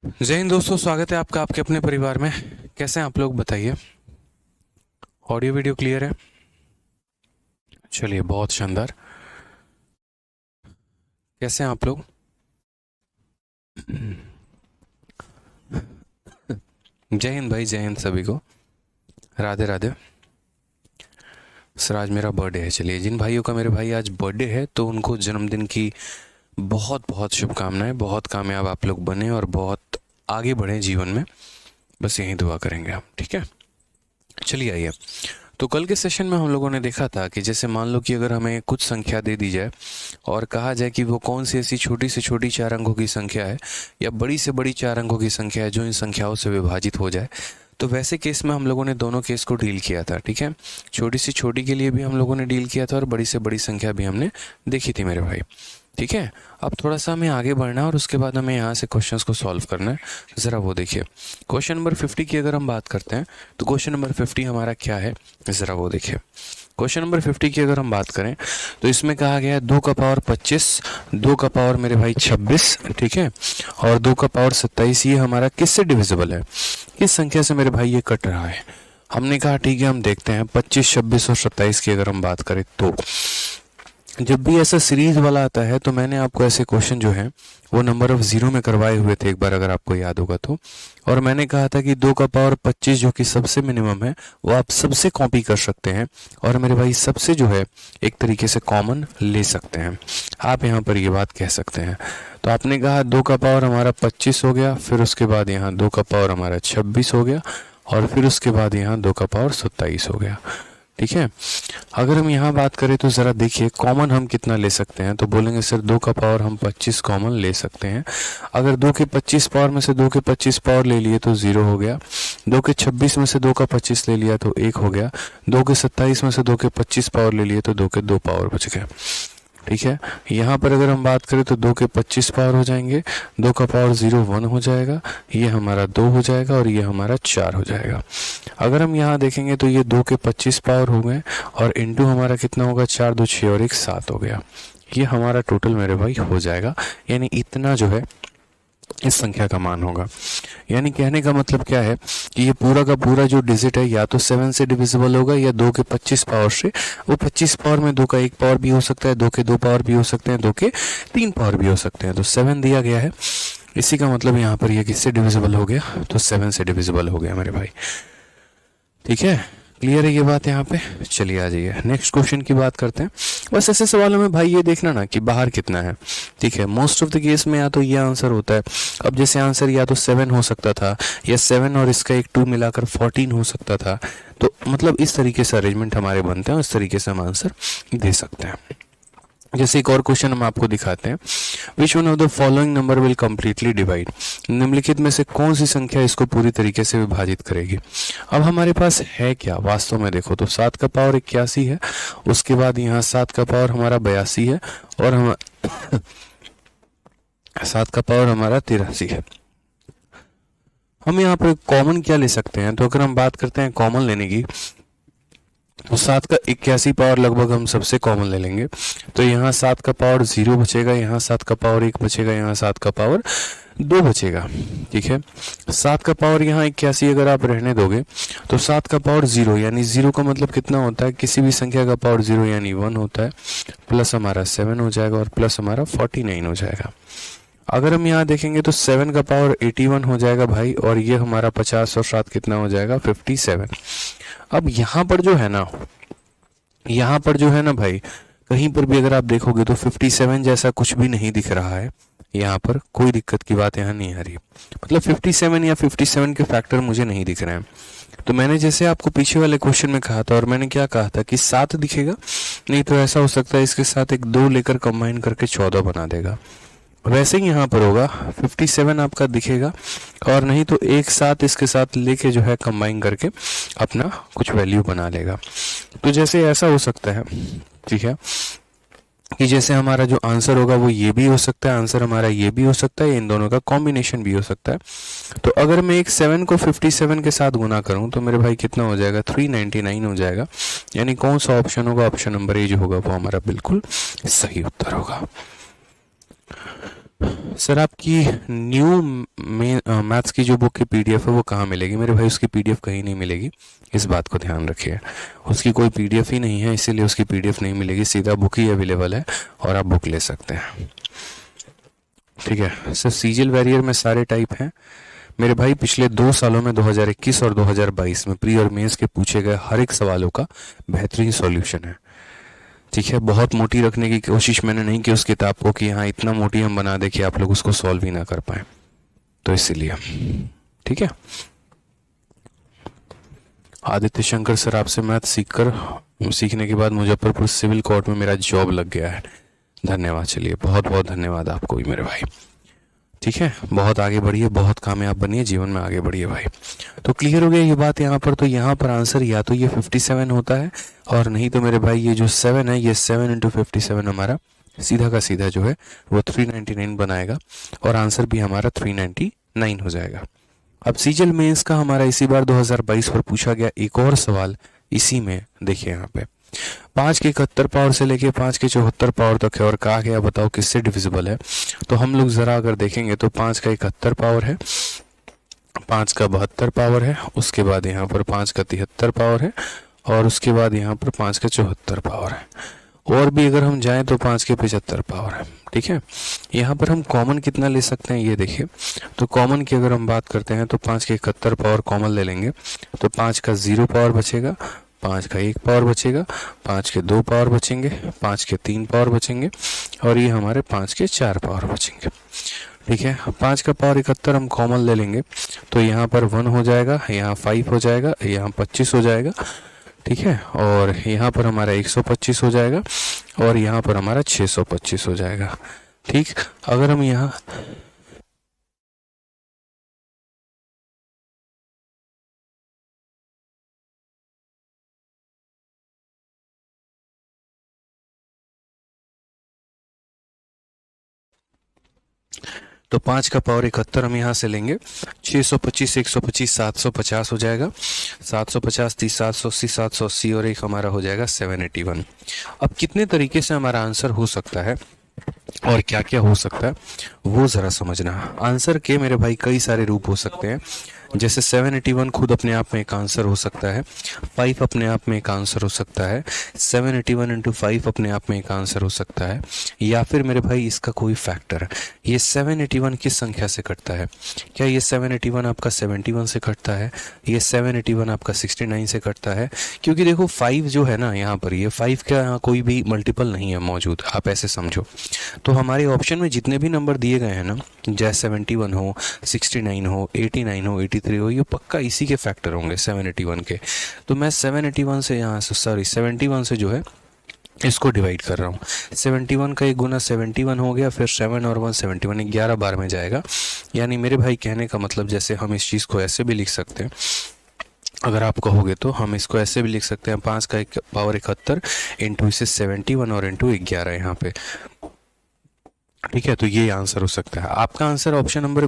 जय हिंद दोस्तों, स्वागत है आपका आपके अपने परिवार में। कैसे हैं आप लोग, बताइए। ऑडियो वीडियो क्लियर है? चलिए, बहुत शानदार। कैसे हैं आप लोग? जय हिंद भाई, जय हिंद सभी को। राधे राधे। सर आज मेरा बर्थडे है। चलिए, जिन भाइयों का मेरे भाई आज बर्थडे है तो उनको जन्मदिन की बहुत बहुत शुभकामनाएं। बहुत कामयाब आप लोग बने और बहुत आगे बढ़े जीवन में। बस यही दुआ करेंगे हम, ठीक है। चलिए आइए। तो कल के सेशन में हम लोगों ने देखा था कि जैसे मान लो कि अगर हमें कुछ संख्या दे दी जाए और कहा जाए कि वो कौन सी ऐसी छोटी से छोटी चार अंकों की संख्या है या बड़ी से बड़ी चार अंकों की संख्या है जो इन संख्याओं से विभाजित हो जाए। तो वैसे केस में हम लोगों ने दोनों केस को डील किया था, ठीक है। छोटी से छोटी के लिए भी हम लोगों ने डील किया था और बड़ी से बड़ी संख्या भी हमने देखी थी मेरे भाई, ठीक है। अब थोड़ा सा हमें आगे बढ़ना है और उसके बाद हमें यहाँ से क्वेश्चंस को सॉल्व करना है। ज़रा वो देखिए, क्वेश्चन नंबर 50 की अगर हम बात करते हैं तो क्वेश्चन नंबर 50 हमारा क्या है, ज़रा वो देखिए। क्वेश्चन नंबर 50 की अगर हम बात करें तो इसमें कहा गया है 2 का पावर 25, 2 का पावर मेरे भाई 26, ठीक है, और 2 का पावर 27। ये हमारा किससे डिविजिबल है, किस संख्या से मेरे भाई ये कट रहा है। हमने कहा ठीक है, हम देखते हैं 25, 26 और 27 की अगर हम बात करें तो जब भी ऐसा सीरीज वाला आता है तो मैंने आपको ऐसे क्वेश्चन जो है वो नंबर ऑफ जीरो में करवाए हुए थे एक बार, अगर आपको याद होगा तो। और मैंने कहा था कि 2 का पावर 25 जो कि सबसे मिनिमम है वो आप सबसे कॉपी कर सकते हैं और मेरे भाई सबसे जो है एक तरीके से कॉमन ले सकते हैं। आप यहाँ पर ये बात कह सकते हैं। तो आपने कहा 2 का पावर हमारा 25 हो गया, फिर उसके बाद यहाँ 2 का पावर हमारा 26 हो गया और फिर उसके बाद यहाँ 2 का पावर 27 हो गया, ठीक है। अगर हम यहाँ बात करें तो ज़रा देखिए कॉमन हम कितना ले सकते हैं। तो बोलेंगे सर 2 का पावर हम 25 कॉमन ले सकते हैं। अगर 2 के 25 पावर में से 2 के 25 पावर ले लिए तो 0 हो गया। 2 के 26 में से 2 का 25 ले लिया तो 1 हो गया। 2 के 27 में से 2 के 25 पावर ले लिए तो 2 के 2 पावर बच गए, ठीक है। यहाँ पर अगर हम बात करें तो 2 के 25 पावर हो जाएंगे, 2 का पावर 0 1 हो जाएगा, ये हमारा 2 हो जाएगा और ये हमारा 4 हो जाएगा। अगर हम यहाँ देखेंगे तो ये 2 के 25 पावर हो गए और इंटू हमारा कितना होगा, 4 2 6 और 1 7 हो गया। ये हमारा टोटल मेरे भाई हो जाएगा, यानी इतना जो है इस संख्या का मान होगा। यानी कहने का मतलब क्या है कि ये पूरा का पूरा जो डिजिट है या तो 7 से डिविजिबल होगा या 2 के 25 पावर से। वो 25 पावर में 2 का 1 पावर भी हो सकता है, 2 के 2 पावर भी हो सकते हैं, 2 के 3 पावर भी हो सकते हैं। तो 7 दिया गया है, इसी का मतलब यहाँ पर ये किससे डिविजिबल हो गया, तो 7 से डिविजिबल हो गया मेरे भाई, ठीक है। क्लियर है ये बात यहाँ पे। चलिए आ जाइए नेक्स्ट क्वेश्चन की बात करते हैं। बस ऐसे सवालों में भाई ये देखना ना कि बाहर कितना है, ठीक है। मोस्ट ऑफ द केस में या तो ये आंसर होता है। अब जैसे आंसर या तो 7 हो सकता था या 7 और इसका एक 2 मिलाकर 14 हो सकता था। तो मतलब इस तरीके से अरेंजमेंट हमारे बनते हैं और इस तरीके से हम आंसर दे सकते हैं। जैसे एक और क्वेश्चन हम आपको दिखाते हैं। Which one of the following number will completely divide, निम्नलिखित में से कौन सी संख्या इसको पूरी तरीके से विभाजित करेगी। अब हमारे पास है क्या वास्तव में, देखो तो 7 का पावर 81 है, उसके बाद यहाँ 7 का पावर हमारा 82 है और हम 7 का पावर हमारा 83 है। हम यहाँ पर कॉमन क्या ले सकते हैं, तो अगर हम बात करते हैं कॉमन लेने की तो 7 का 81 पावर लगभग हम सबसे कॉमन ले लेंगे। तो यहाँ 7 का पावर 0 बचेगा, यहाँ 7 का पावर 1 बचेगा, यहाँ 7 का पावर 2 बचेगा, ठीक है। 7 का पावर यहाँ 81 अगर आप रहने दोगे तो 7 का पावर 0, यानी 0 का मतलब कितना होता है, किसी भी संख्या का पावर 0 यानी 1 होता है, प्लस हमारा 7 हो जाएगा और प्लस हमारा 49 हो जाएगा। अगर हम यहाँ देखेंगे तो 7 का पावर 81 हो जाएगा भाई और ये हमारा 50 और 7 कितना हो जाएगा 57। अब यहाँ पर जो है ना, यहाँ पर जो है ना भाई, कहीं पर भी अगर आप देखोगे तो 57 जैसा कुछ भी नहीं दिख रहा है। यहाँ पर कोई दिक्कत की बात यहाँ नहीं आ रही, मतलब 57 या 57 के फैक्टर मुझे नहीं दिख रहे हैं। तो मैंने जैसे आपको पीछे वाले क्वेश्चन में कहा था, और मैंने क्या कहा था कि 7 दिखेगा, नहीं तो ऐसा हो सकता है इसके साथ एक 2 लेकर कंबाइन करके 14 बना देगा। वैसे ही यहाँ पर होगा 57 आपका दिखेगा और नहीं तो एक साथ इसके साथ लेके जो है कंबाइन करके अपना कुछ वैल्यू बना लेगा। तो जैसे ऐसा हो सकता है, ठीक है, कि जैसे हमारा जो आंसर होगा वो ये भी हो सकता है, आंसर हमारा ये भी हो सकता है, इन दोनों का कॉम्बिनेशन भी हो सकता है। तो अगर मैं एक 7 को 57 के साथ गुना करूं तो मेरे भाई कितना हो जाएगा, 399 हो जाएगा। यानी कौन सा ऑप्शन होगा, ऑप्शन नंबर ए जो होगा वो हमारा बिल्कुल सही उत्तर होगा। सर आपकी न्यू में मैथ्स की जो बुक की पीडीएफ है वो कहाँ मिलेगी मेरे भाई? उसकी पीडीएफ कहीं नहीं मिलेगी, इस बात को ध्यान रखिए। उसकी कोई पीडीएफ ही नहीं है, इसीलिए उसकी पीडीएफ नहीं मिलेगी, सीधा बुक ही अवेलेबल है और आप बुक ले सकते हैं। ठीक है सर, सीजल वैरियर में सारे टाइप हैं मेरे भाई। पिछले 2 सालों में 2021 और 2022 में प्री और मेंस के पूछे गए हर एक सवालों का बेहतरीन सॉल्यूशन है। ठीक है, बहुत मोटी रखने की कोशिश मैंने नहीं की उस किताब को कि हाँ इतना मोटी हम बना दे कि आप लोग उसको सॉल्व ही ना कर पाए, तो इसीलिए। ठीक है, आदित्य शंकर सर, आपसे मैथ सीखने के बाद मुजफ्फरपुर सिविल कोर्ट में मेरा जॉब लग गया है। धन्यवाद, चलिए बहुत बहुत धन्यवाद आपको भी मेरे भाई। ठीक है, बहुत आगे बढ़िए, बहुत कामयाब बनिए, जीवन में आगे बढ़िए भाई। तो क्लियर हो गया ये बात यहाँ पर। तो यहाँ पर आंसर या तो ये 57 होता है और नहीं तो मेरे भाई ये जो 7 है, ये 7 इंटू 57 हमारा सीधा का सीधा जो है वो 399 बनाएगा और आंसर भी हमारा 399 हो जाएगा। अब सीजल मेंस का हमारा इसी बार 2022 पर पूछा गया एक और सवाल इसी में देखिए यहाँ पे 5 के 71 पावर से लेके 5 के 74 पावर तक है और कहा गया बताओ किससे डिविजिबल है। तो हम लोग जरा अगर देखेंगे तो 5 का 71 पावर है, 5 का 72 पावर है, उसके बाद यहाँ पर 5 का 73 पावर है और उसके बाद यहाँ पर 5 का 74 पावर है, और भी अगर हम जाएं तो 5 के 75 पावर है। ठीक है, यहाँ पर हम कॉमन कितना ले सकते हैं ये देखिए। तो कॉमन की अगर हम बात करते हैं तो 5 के 71 पावर कॉमन ले लेंगे तो 5 का 0 पावर बचेगा, 5 का 1 पावर बचेगा, 5 के 2 पावर बचेंगे, 5 के 3 पावर बचेंगे और ये हमारे 5 के 4 पावर बचेंगे। ठीक है, 5 का पावर 71 हम कॉमन ले लेंगे तो यहाँ पर 1 हो जाएगा, यहाँ 5 हो जाएगा, यहाँ 25 हो जाएगा। ठीक है, और यहाँ पर हमारा 125 हो जाएगा और यहाँ पर हमारा 625 हो जाएगा। ठीक, अगर हम यहाँ तो 5 का पावर 71 हम यहाँ से लेंगे, 625 125 750 हो जाएगा, 750 30 780 780 और एक हमारा हो जाएगा 781। अब कितने तरीके से हमारा आंसर हो सकता है और क्या क्या हो सकता है वो ज़रा समझना। आंसर के मेरे भाई कई सारे रूप हो सकते हैं, जैसे 781 खुद अपने आप में एक आंसर हो सकता है, 5 अपने आप में एक आंसर हो सकता है, 781 इंटू 5 अपने आप में एक आंसर हो सकता है, या फिर मेरे भाई इसका कोई फैक्टर। ये 781 किस संख्या से कटता है? क्या ये 781 आपका 71 से कटता है? ये 781 आपका 69 से कटता है? क्योंकि देखो 5 जो है ना यहाँ पर, ये 5 का यहाँ कोई भी मल्टीपल नहीं है मौजूद, आप ऐसे समझो। तो हमारे ऑप्शन में जितने भी नंबर दिए गए हैं ना, जैसे 71 हो, 69 हो, 89 हो, 83 हो, ये पक्का इसी के फैक्टर होंगे 781 के। तो मैं 781 से यहाँ से 71 से जो है इसको डिवाइड कर रहा हूँ। 71 का 1 गुना 71 हो गया, फिर 7 और 1 71, 11 बार में जाएगा। यानी मेरे भाई कहने का मतलब, जैसे हम इस चीज़ को ऐसे भी लिख सकते हैं, अगर आप कहोगे तो हम इसको ऐसे भी लिख सकते हैं, 5 का पावर 71 इंटू इसे 71 और इंटू 11 यहाँ पे। ठीक है, तो ये आंसर हो सकता है आपका। आंसर ऑप्शन नंबर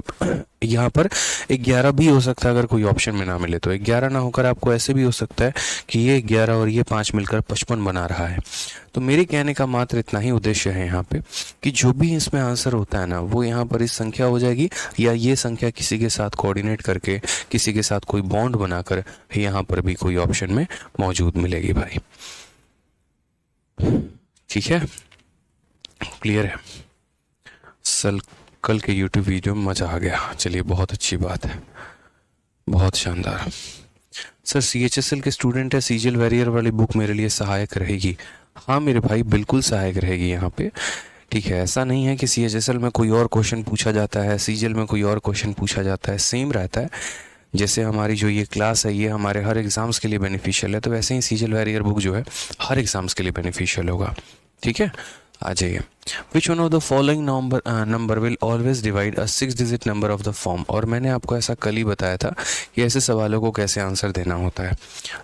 यहाँ पर 11 भी हो सकता है, अगर कोई ऑप्शन में ना मिले तो 11 ना होकर आपको ऐसे भी हो सकता है कि ये 11 और ये 5 मिलकर 55 बना रहा है। तो मेरे कहने का मात्र इतना ही उद्देश्य है यहाँ पे कि जो भी इसमें आंसर होता है ना, वो यहाँ पर इस संख्या हो जाएगी, या ये संख्या किसी के साथ कोऑर्डिनेट करके, किसी के साथ कोई बॉन्ड बनाकर यहाँ पर भी कोई ऑप्शन में मौजूद मिलेगी भाई। ठीक है, क्लियर है? कल के YouTube वीडियो में मज़ा आ गया, चलिए बहुत अच्छी बात है, बहुत शानदार। सर CHSL के स्टूडेंट है, सीजल वैरियर वाली बुक मेरे लिए सहायक रहेगी? हाँ मेरे भाई, बिल्कुल सहायक रहेगी यहाँ पे। ठीक है, ऐसा नहीं है कि CHSL में कोई और क्वेश्चन पूछा जाता है, सीजल में कोई और क्वेश्चन पूछा जाता है, सेम रहता है। जैसे हमारी जो ये क्लास है ये हमारे हर एग्ज़ाम्स के लिए बेनिफिशियल है, तो वैसे ही सीजल वैरियर बुक जो है हर एग्ज़ाम्स के लिए बेनिफिशियल होगा। ठीक है, आ जाइए। Which one of the following number will always divide a 6 digit number of the form. और मैंने आपको ऐसा कल ही बताया था कि ऐसे सवालों को कैसे आंसर देना होता है।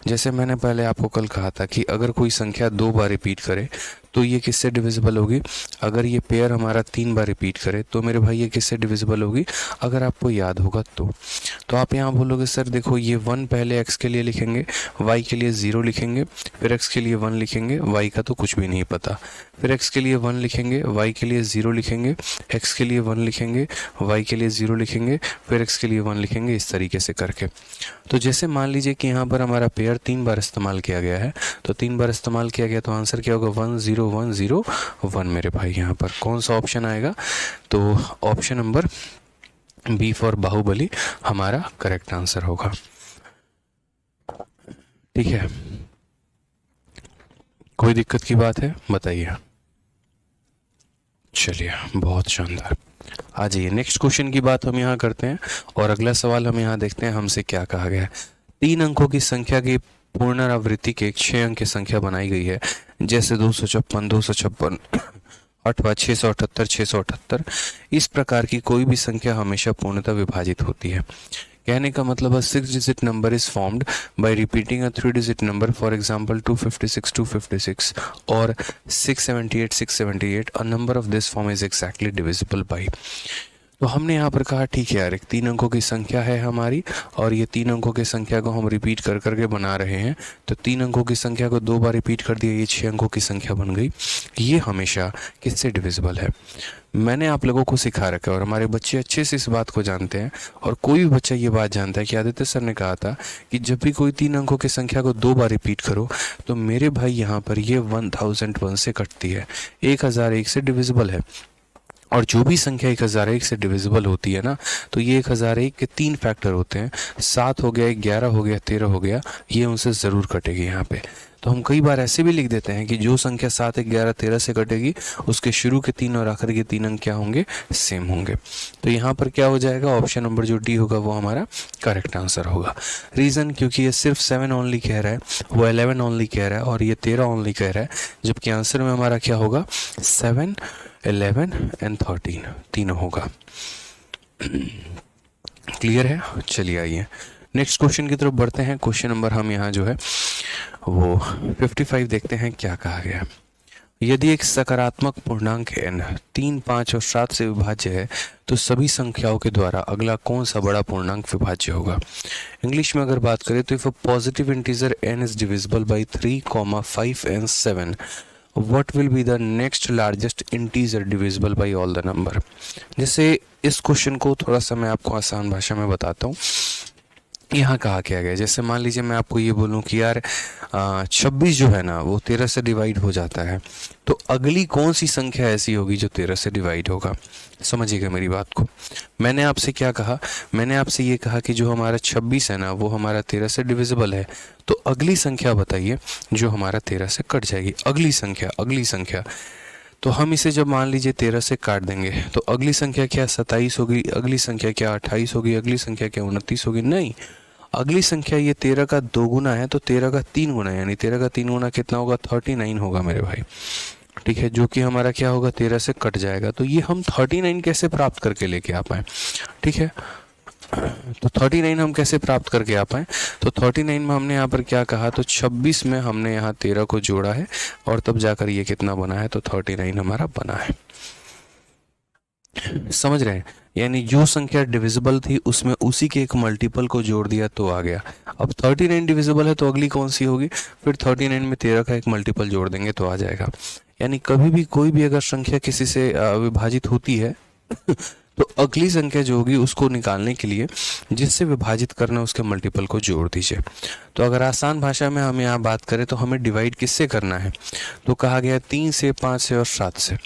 जैसे मैंने पहले आपको कल कहा था कि अगर कोई संख्या 2 बार रिपीट करे तो ये किससे डिविजिबल होगी? अगर ये पेयर हमारा 3 बार रिपीट करे तो मेरे भाई ये किससे डिविजिबल होगी? अगर आपको याद होगा तो आप यहाँ बोलोगे सर देखो ये 1 पहले x के लिए लिखेंगे, y के लिए 0 लिखेंगे, फिर x के लिए 1 लिखेंगे, y का तो कुछ भी नहीं पता, फिर x के लिए 1 लिखेंगे, लिखेंगे, y के लिए 0 लिखेंगे, x के लिए 1 लिखेंगे, y के लिए 0 लिखेंगे, फिर x के लिए 1 लिखेंगे, इस तरीके से करके। तो जैसे मान लीजिए कि यहाँ पर हमारा पेयर 3 बार इस्तेमाल किया गया है, तो 3 बार इस्तेमाल किया गया तो आंसर क्या होगा 1 0 1 0 1 मेरे भाई। यहाँ पर कौन सा ऑप्शन आएगा, तो option number B for Baahubali हमारा करेक्ट आंसर होगा। ठीक है, कोई दिक्कत की बात है बताइए। चलिए बहुत शानदार, आ जाइए नेक्स्ट क्वेश्चन की बात हम यहाँ करते हैं और अगला सवाल हम यहाँ देखते हैं हमसे क्या कहा गया है। 3 अंकों की संख्या की पुनरावृत्ति के 6 अंक की संख्या बनाई गई है, जैसे 256 256 8वां 678 678। इस प्रकार की कोई भी संख्या हमेशा पूर्णतः विभाजित होती है। कहने का मतलब है 6 digit number is formed by repeating a 3 digit number, for example 256 256 और 678 678। A number of this form is exactly divisible by. तो हमने यहाँ पर कहा ठीक है यार, एक 3 अंकों की संख्या है हमारी और ये 3 अंकों की संख्या को हम रिपीट कर करके बना रहे हैं। तो 3 अंकों की संख्या को 2 बार रिपीट कर दिया, ये 6 अंकों की संख्या बन गई। ये हमेशा किससे डिविजिबल है, मैंने आप लोगों को सिखा रखा है और हमारे बच्चे अच्छे से इस बात को जानते हैं। और कोई भी बच्चा ये बात जानता है कि आदित्य सर ने कहा था कि जब भी कोई 3 अंकों की संख्या को 2 बार रिपीट करो तो मेरे भाई यहाँ पर ये 1001 से कटती है, 1001 से डिविजिबल है। और जो भी संख्या 1001 से डिविजिबल होती है ना, तो ये 1001 के 3 फैक्टर होते हैं, 7 हो गया, 11 हो गया, 13 हो गया, ये उनसे ज़रूर कटेगी यहाँ पे। तो हम कई बार ऐसे भी लिख देते हैं कि जो संख्या 7 11 13 से कटेगी उसके शुरू के 3 और आखिर के 3 अंक क्या होंगे, सेम होंगे। तो यहाँ पर क्या हो जाएगा, ऑप्शन नंबर जो डी होगा वो हमारा करेक्ट आंसर होगा। रीज़न क्योंकि ये सिर्फ 7 ओनली कह रहा है, वो 11 ओनली कह रहा है और ये 13 ओनली कह रहा है, जबकि आंसर में हमारा क्या होगा 7 11 एंड 13 तीनों होगा। क्लियर है, चलिए आइए नेक्स्ट क्वेश्चन की तरफ बढ़ते हैं। क्वेश्चन नंबर हम यहाँ जो है वो 55 देखते हैं क्या कहा गया है। यदि एक सकारात्मक पूर्णांक n 3, 5 और 7 से विभाज्य है तो सभी संख्याओं के द्वारा अगला कौन सा बड़ा पूर्णांक विभाज्य होगा। इंग्लिश में अगर बात करें तो if a positive integer n is divisible by 3, 5 and 7, what will be the next largest integer divisible by all the number। जैसे इस क्वेश्चन को थोड़ा सा मैं आपको आसान भाषा में बताता हूँ। यहाँ कहा क्या गया, जैसे मान लीजिए मैं आपको ये बोलूँ कि यार 26 जो है ना वो 13 से डिवाइड हो जाता है, तो अगली कौन सी संख्या ऐसी होगी जो 13 से डिवाइड होगा। समझिएगा मेरी बात को। मैंने आपसे क्या कहा, मैंने आपसे ये कहा कि जो हमारा 26 है ना वो हमारा 13 से डिविजिबल है, तो अगली संख्या बताइए जो हमारा 13 से कट जाएगी। अगली संख्या तो हम इसे जब मान लीजिए 13 से काट देंगे तो अगली संख्या क्या 27 होगी, अगली संख्या क्या 28 होगी, अगली संख्या क्या 29 होगी। नहीं, अगली संख्या ये 13 का 2 गुना है तो 13 का 3 गुना है, यानी 13 का 3 गुना कितना होगा 39 होगा मेरे भाई। ठीक है, जो कि हमारा क्या होगा 13 से कट जाएगा। तो ये हम 39 कैसे प्राप्त करके लेके आ पाए। ठीक है, तो 39 हम कैसे प्राप्त करके आ पाए, तो 39 में हमने यहाँ पर क्या कहा, तो 26 में हमने यहाँ 13 को जोड़ा है और तब जाकर ये कितना बना है, तो 39 हमारा बना है। समझ रहे हैं, यानी जो संख्या डिविजिबल थी उसमें उसी के एक मल्टीपल को जोड़ दिया तो आ गया। अब 39 डिविजिबल है तो अगली कौन सी होगी, फिर 39 में 13 का एक मल्टीपल जोड़ देंगे तो आ जाएगा। यानी कभी भी कोई भी अगर संख्या किसी से विभाजित होती है तो अगली संख्या जो होगी उसको निकालने के लिए जिससे विभाजित करना उसके मल्टीपल को जोड़ दीजिए। तो अगर आसान भाषा में हम यहाँ बात करें तो हमें डिवाइड किससे करना है, तो कहा गया 3 से, 5 से और 7 से।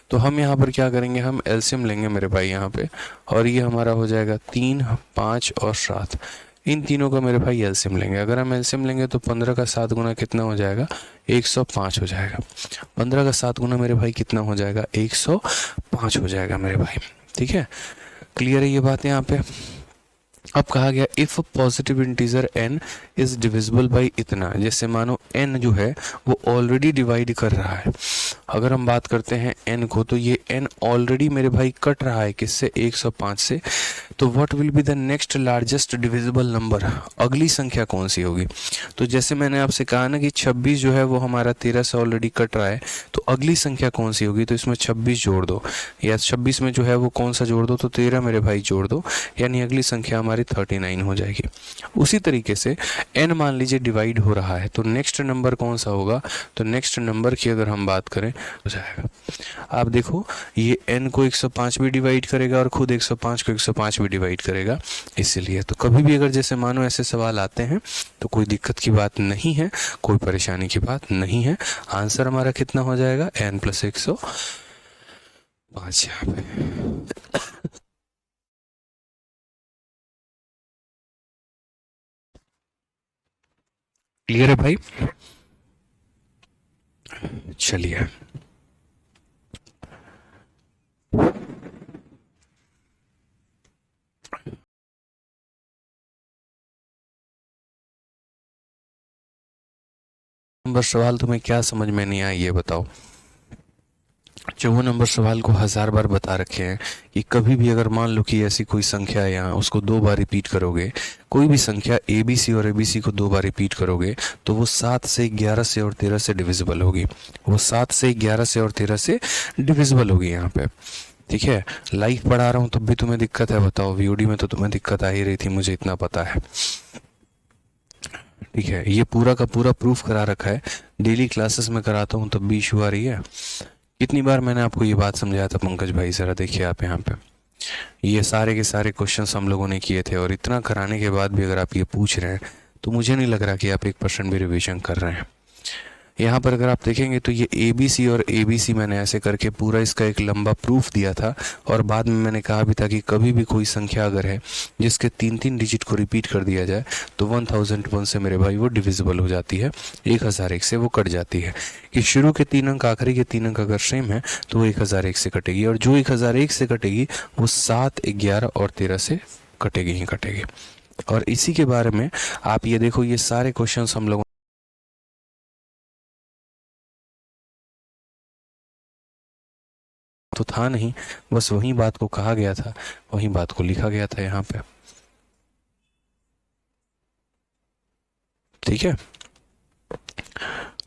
तो हम यहाँ पर क्या करेंगे, हम एलसीएम लेंगे मेरे भाई यहाँ पे, और ये हमारा हो जाएगा 3, 5 और 7। इन तीनों का मेरे भाई एलसीएम लेंगे। अगर हम एलसीएम लेंगे तो 15 का 7 गुना कितना हो जाएगा, 105 हो जाएगा। 15 का 7 गुना मेरे भाई कितना हो जाएगा, 105 हो जाएगा मेरे भाई। ठीक है, क्लियर है ये बात यहाँ पे। अब कहा गया if positive integer n is divisible by इतना, जैसे मानो n जो है वो ऑलरेडी डिवाइड कर रहा है। अगर हम बात करते हैं n को, तो ये n ऑलरेडी मेरे भाई कट रहा है किससे, 105 से। तो what will be the next largest divisible number, अगली संख्या कौन सी होगी। तो जैसे मैंने आपसे कहा ना कि 26 जो है वो हमारा 13 से ऑलरेडी कट रहा है, तो अगली संख्या कौन सी होगी, तो इसमें 26 जोड़ दो, या 26 में जो है वो कौन सा जोड़ दो, तो 13 मेरे भाई जोड़ दो, यानी अगली संख्या हमारी हमारी 39 हो जाएगी। उसी तरीके से n मान लीजिए डिवाइड हो रहा है, तो नेक्स्ट नंबर कौन सा होगा, तो नेक्स्ट नंबर की अगर हम बात करें हो जाएगा, आप देखो ये n को 105 भी डिवाइड करेगा और खुद 105 को 105 भी डिवाइड करेगा। इसीलिए तो कभी भी अगर जैसे मानो ऐसे सवाल आते हैं तो कोई दिक्कत की बात नहीं है, कोई परेशानी की बात नहीं है। आंसर हमारा कितना हो जाएगा, n + 105 यहाँ पे। क्लियर है भाई? चलिए नंबर सवाल तुम्हें क्या समझ में नहीं आया ये बताओ। 54 नंबर सवाल को 1000 बार बता रखे हैं कि कभी भी अगर मान लो कि ऐसी कोई संख्या है यहाँ, उसको 2 बार रिपीट करोगे, कोई भी संख्या ABC और ABC को 2 बार रिपीट करोगे तो वो 7 से 11 से और 13 से डिविजिबल होगी। वो 7 से 11 से और 13 से डिविजिबल होगी यहाँ पे। ठीक है, लाइव पढ़ा रहा हूँ तब भी तुम्हें दिक्कत है, बताओ। VOD में तो तुम्हें दिक्कत आ ही रही थी, मुझे इतना पता है। ठीक है, ये पूरा का पूरा प्रूफ करा रखा है, डेली क्लासेस में कराता हूँ तब भी इशू आ रही है। कितनी बार मैंने आपको ये बात समझाया था पंकज भाई, जरा देखिए आप यहाँ पे, ये सारे के सारे क्वेश्चंस हम लोगों ने किए थे, और इतना कराने के बाद भी अगर आप ये पूछ रहे हैं तो मुझे नहीं लग रहा कि आप 1% भी रिवीजन कर रहे हैं। यहाँ पर अगर आप देखेंगे तो ये ABC और ABC मैंने ऐसे करके पूरा इसका एक लंबा प्रूफ दिया था, और बाद में मैंने कहा भी था कि कभी भी कोई संख्या अगर है जिसके 3-3 डिजिट को रिपीट कर दिया जाए तो 1001 से मेरे भाई वो डिविजिबल हो जाती है, 1001 से वो कट जाती है। कि शुरू के 3 अंक आखिरी के 3 अंक अगर सेम है तो वो 1001 से कटेगी, और जो 1001 से कटेगी वो 7, 11 और 13 से कटेगी ही कटेगी। और इसी के बारे में आप ये देखो, ये सारे क्वेश्चन हम लोग तो था नहीं, बस वही बात को कहा गया था, वही बात को लिखा गया था यहाँ पे। ठीक है,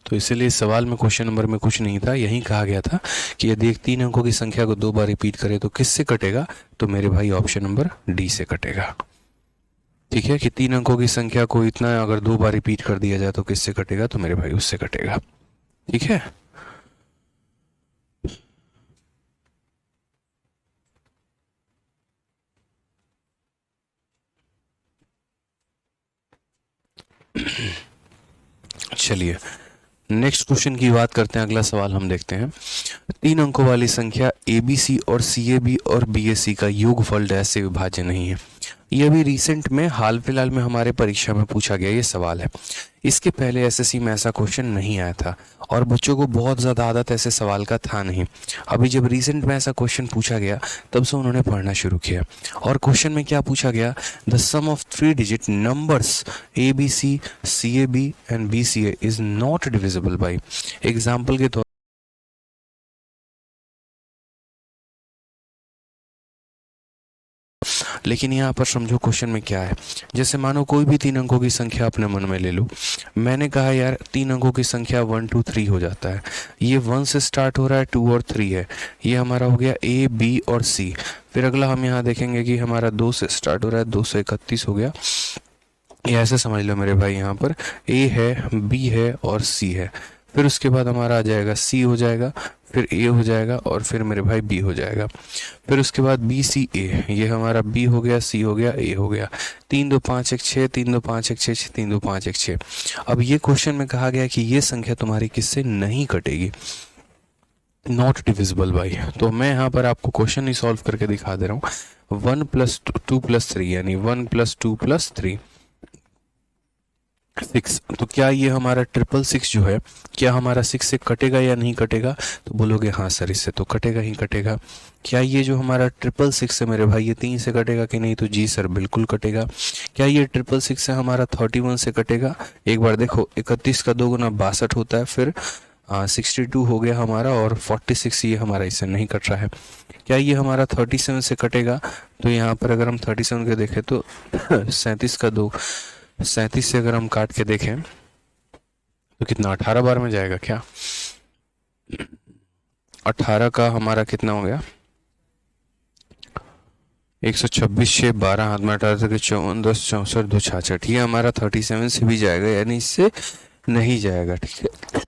तो इसीलिए इस सवाल में क्वेश्चन नंबर में कुछ नहीं था, यही कहा गया था कि यदि एक 3 अंकों की संख्या को 2 बार रिपीट करे तो किससे कटेगा, तो मेरे भाई ऑप्शन नंबर डी से कटेगा। ठीक है, कि 3 अंकों की संख्या को इतना अगर 2 बार रिपीट कर दिया जाए तो किससे कटेगा, तो मेरे भाई उससे कटेगा। ठीक है, चलिए नेक्स्ट क्वेश्चन की बात करते हैं। अगला सवाल हम देखते हैं, 3 अंकों वाली संख्या ABC और CAB और BAC का योगफल डैश से विभाज्य नहीं है। ये भी रिसेंट में हाल फिलहाल में हमारे परीक्षा में पूछा गया ये सवाल है। इसके पहले SSC में ऐसा क्वेश्चन नहीं आया था, और बच्चों को बहुत ज़्यादा आदत ऐसे सवाल का था नहीं। अभी जब रिसेंट में ऐसा क्वेश्चन पूछा गया तब से उन्होंने पढ़ना शुरू किया। और क्वेश्चन में क्या पूछा गया, the sum of 3 digit numbers ABC, CAB and BCA is not divisible by. Example के तौर लेकिन यहाँ पर समझो क्वेश्चन में क्या है, जैसे मानो कोई भी 3 अंकों की संख्या अपने मन में ले लो। मैंने कहा यार 3 अंकों की संख्या 1 2 3 हो जाता है, ये 1 से स्टार्ट हो रहा है, 2 और 3 है, ये हमारा हो गया A B और C। फिर अगला हम यहाँ देखेंगे कि हमारा 2 से स्टार्ट हो रहा है, 2 से 31 हो गया। ये ऐसे समझ लो मेरे भाई, यहाँ पर A है, B है और C है। फिर उसके बाद हमारा आ जाएगा C हो जाएगा, फिर A हो जाएगा और फिर मेरे भाई B हो जाएगा। फिर उसके बाद BCA, ये हमारा B हो गया, C हो गया, A हो गया। 3 2 5 1 6, 3 2 5 1 6, 3 2 5 1 6। अब ये क्वेश्चन में कहा गया कि ये संख्या तुम्हारी किससे नहीं कटेगी, नॉट डिविजिबल बाई। तो मैं यहाँ पर आपको क्वेश्चन ही सॉल्व करके दिखा दे रहा हूँ। 1 + 2 + 3 यानी 1 + 2 + 3 6। तो क्या ये हमारा 666 जो है, क्या हमारा 6 से कटेगा या नहीं कटेगा, तो बोलोगे हाँ सर इससे तो कटेगा ही कटेगा। क्या ये जो हमारा 666 है मेरे भाई, ये 3 से कटेगा कि नहीं, तो जी सर बिल्कुल कटेगा। क्या ये 666 से हमारा 31 से कटेगा, एक बार देखो 31 का 2 गुना 62 होता है, फिर 62 हो गया हमारा, और 46 ये हमारा इससे नहीं कट रहा है। क्या ये हमारा 37 से कटेगा, तो यहाँ पर अगर हम 37 के देखें तो 37 का 2, 37 से अगर हम काट के देखें तो कितना 18 बार में जाएगा क्या, 18 का हमारा कितना हो गया 126 6 12 हाथ में 18 तक 54 10 64 2 66, ये हमारा 37 से भी जाएगा, यानी इससे नहीं जाएगा। ठीक है,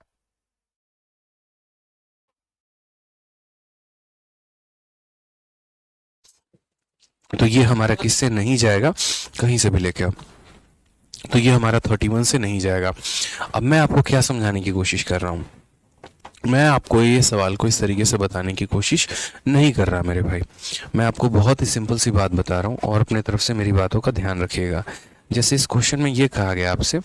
तो ये हमारा किससे नहीं जाएगा, कहीं से भी लेके आओ, तो ये हमारा 31 से नहीं जाएगा। अब मैं आपको क्या समझाने की कोशिश कर रहा हूँ, मैं आपको ये सवाल को इस तरीके से बताने की कोशिश नहीं कर रहा मेरे भाई, मैं आपको बहुत ही सिंपल सी बात बता रहा हूँ और अपने तरफ से मेरी बातों का ध्यान रखिएगा। जैसे इस क्वेश्चन में ये कहा गया आपसे,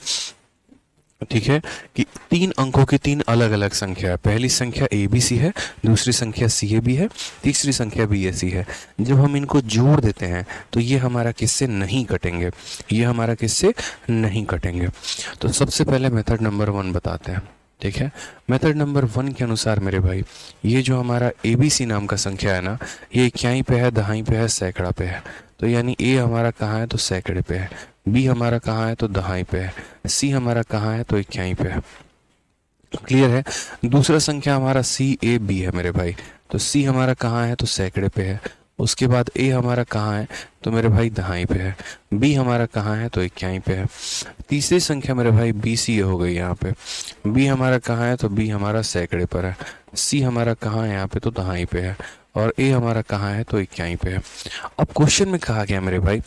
ठीक है, कि 3 अंकों की 3 अलग अलग संख्या है। पहली संख्या ए बी सी है, दूसरी संख्या सी ए बी है, तीसरी संख्या बी ए सी है। जब हम इनको जोड़ देते हैं तो ये हमारा किससे नहीं कटेंगे, ये हमारा किससे नहीं कटेंगे। तो सबसे पहले मेथड नंबर 1 बताते हैं। ठीक है, मेथड नंबर 1 के अनुसार मेरे भाई, ये जो हमारा ए बी सी नाम का संख्या है ना, ये इक्याई पे है, दहाई पे है, सैकड़ा पे है। तो यानी ए हमारा कहाँ है, तो सैकड़े पे है। बी हमारा कहाँ है, तो दहाई पे है। सी हमारा कहाँ है, तो इक्याई पे है। क्लियर है। दूसरा संख्या हमारा सी ए बी है मेरे भाई, तो सी हमारा कहाँ है, तो सैकड़े पे है। उसके बाद ए हमारा कहाँ है, तो मेरे भाई दहाई पे है। बी हमारा कहाँ है, तो इक्याई पे है। तीसरी संख्या मेरे भाई बी सी हो गई यहाँ पे। बी हमारा कहाँ है, तो बी हमारा सैकड़े पर है। सी हमारा कहाँ है यहाँ पे, तो दहाई पे है। और ए हमारा कहाँ है, तो इक्याई पे है। अब क्वेश्चन में कहा गया मेरे भाई,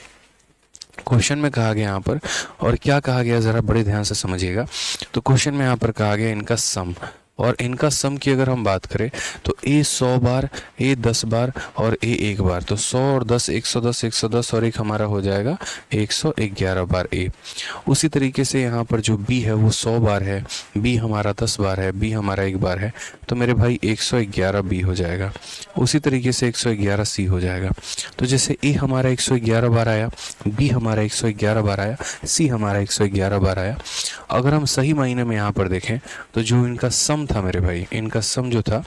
क्वेश्चन में कहा गया यहाँ पर, और क्या कहा गया ज़रा बड़े ध्यान से समझिएगा। तो क्वेश्चन में यहाँ पर कहा गया इनका सम, और इनका सम की अगर हम बात करें तो ए 100 बार, ए 10 बार और ए 1 बार। तो 100 और 10 110, 110 और एक हमारा हो जाएगा 111 बार ए। उसी तरीके से यहाँ पर जो बी है वो 100 बार है, बी हमारा 10 बार है, बी हमारा 1 बार है, तो मेरे भाई 111 बी हो जाएगा। उसी तरीके से 111 सी हो जाएगा। तो जैसे ए हमारा 111 बार आया, बी हमारा 111 बार आया, सी हमारा 111 बार आया। अगर हम सही मायने में यहाँ पर देखें तो जो इनका सम था मेरे भाई, इनका सम जो था,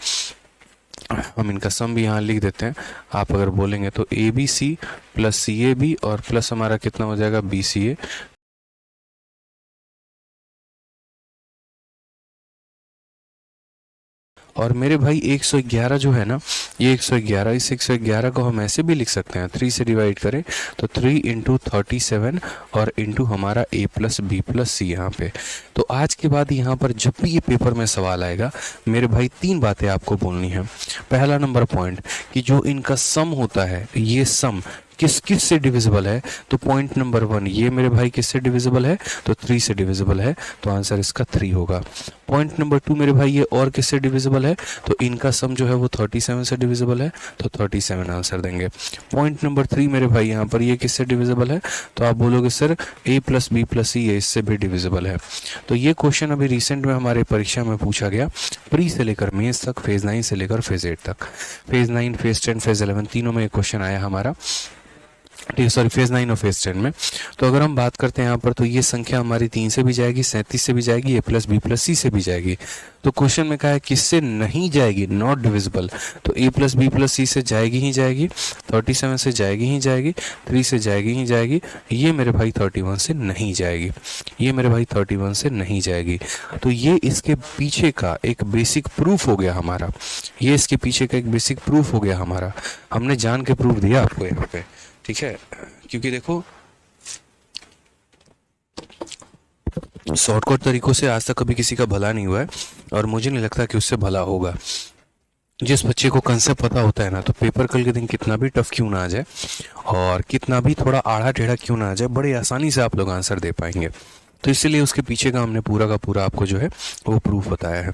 हम इनका सम भी यहाँ लिख देते हैं। आप अगर बोलेंगे तो A B C plus C A B और प्लस हमारा कितना हो जाएगा, बी सी ए। और मेरे भाई 111 जो है ना, ये 111, इस 111 को हम ऐसे भी लिख सकते हैं, 3 से डिवाइड करें तो 3 इंटू 37 और इंटू हमारा a प्लस बी प्लस सी यहाँ पे। तो आज के बाद यहाँ पर जब भी ये पेपर में सवाल आएगा मेरे भाई, 3 बातें आपको बोलनी है। पहला नंबर पॉइंट कि जो इनका सम होता है, ये सम किस किस से डिविजिबल है, तो पॉइंट नंबर 1 ये मेरे भाई किस से डिविजिबल है, तो 3 से डिविजिबल है, तो आंसर इसका 3 होगा। पॉइंट नंबर 2 मेरे भाई ये और किस से डिविजिबल है, तो इनका सम जो है वो 37 से डिविजिबल है, तो 37 आंसर देंगे। पॉइंट नंबर 3 मेरे भाई यहाँ पर ये किससे डिविजिबल है, तो आप बोलोगे सर ए प्लस बी प्लस सी इससे भी डिविजिबल है। तो ये क्वेश्चन अभी रिसेंट में हमारे परीक्षा में पूछा गया, प्री से लेकर मेंस तक, फेज 9 से लेकर फेज 8 तक, फेज 9 फेज 10 फेज 11 तीनों में एक क्वेश्चन आया हमारा, ठीक है, सॉरी फेज 9 और फेज 10 में। तो अगर हम बात करते हैं यहाँ पर, तो ये संख्या हमारी 3 से भी जाएगी, 37 से भी जाएगी, ए प्लस बी प्लस सी से भी जाएगी। तो क्वेश्चन में कहा है किससे नहीं जाएगी, नॉट डिविजिबल। तो ए प्लस बी प्लस सी से जाएगी ही जाएगी, 37 से जाएगी ही जाएगी, 3 से जाएगी ही जाएगी, ये मेरे भाई 31 से नहीं जाएगी, ये मेरे भाई 31 से नहीं जाएगी। तो ये इसके पीछे का एक बेसिक प्रूफ हो गया हमारा, ये इसके पीछे का एक बेसिक प्रूफ हो गया हमारा। हमने जान के प्रूफ दिया आपको यहाँ पे, ठीक है, क्योंकि देखो शॉर्टकट तरीकों से आज तक कभी किसी का भला नहीं हुआ है, और मुझे नहीं लगता कि उससे भला होगा। जिस बच्चे को कंसेप्ट पता होता है ना, तो पेपर कल के दिन कितना भी टफ क्यों ना आ जाए और कितना भी थोड़ा आड़ा टेढ़ा क्यों ना आ जाए, बड़े आसानी से आप लोग आंसर दे पाएंगे। तो इसीलिए उसके पीछे का हमने पूरा का पूरा आपको जो है वो प्रूफ बताया है।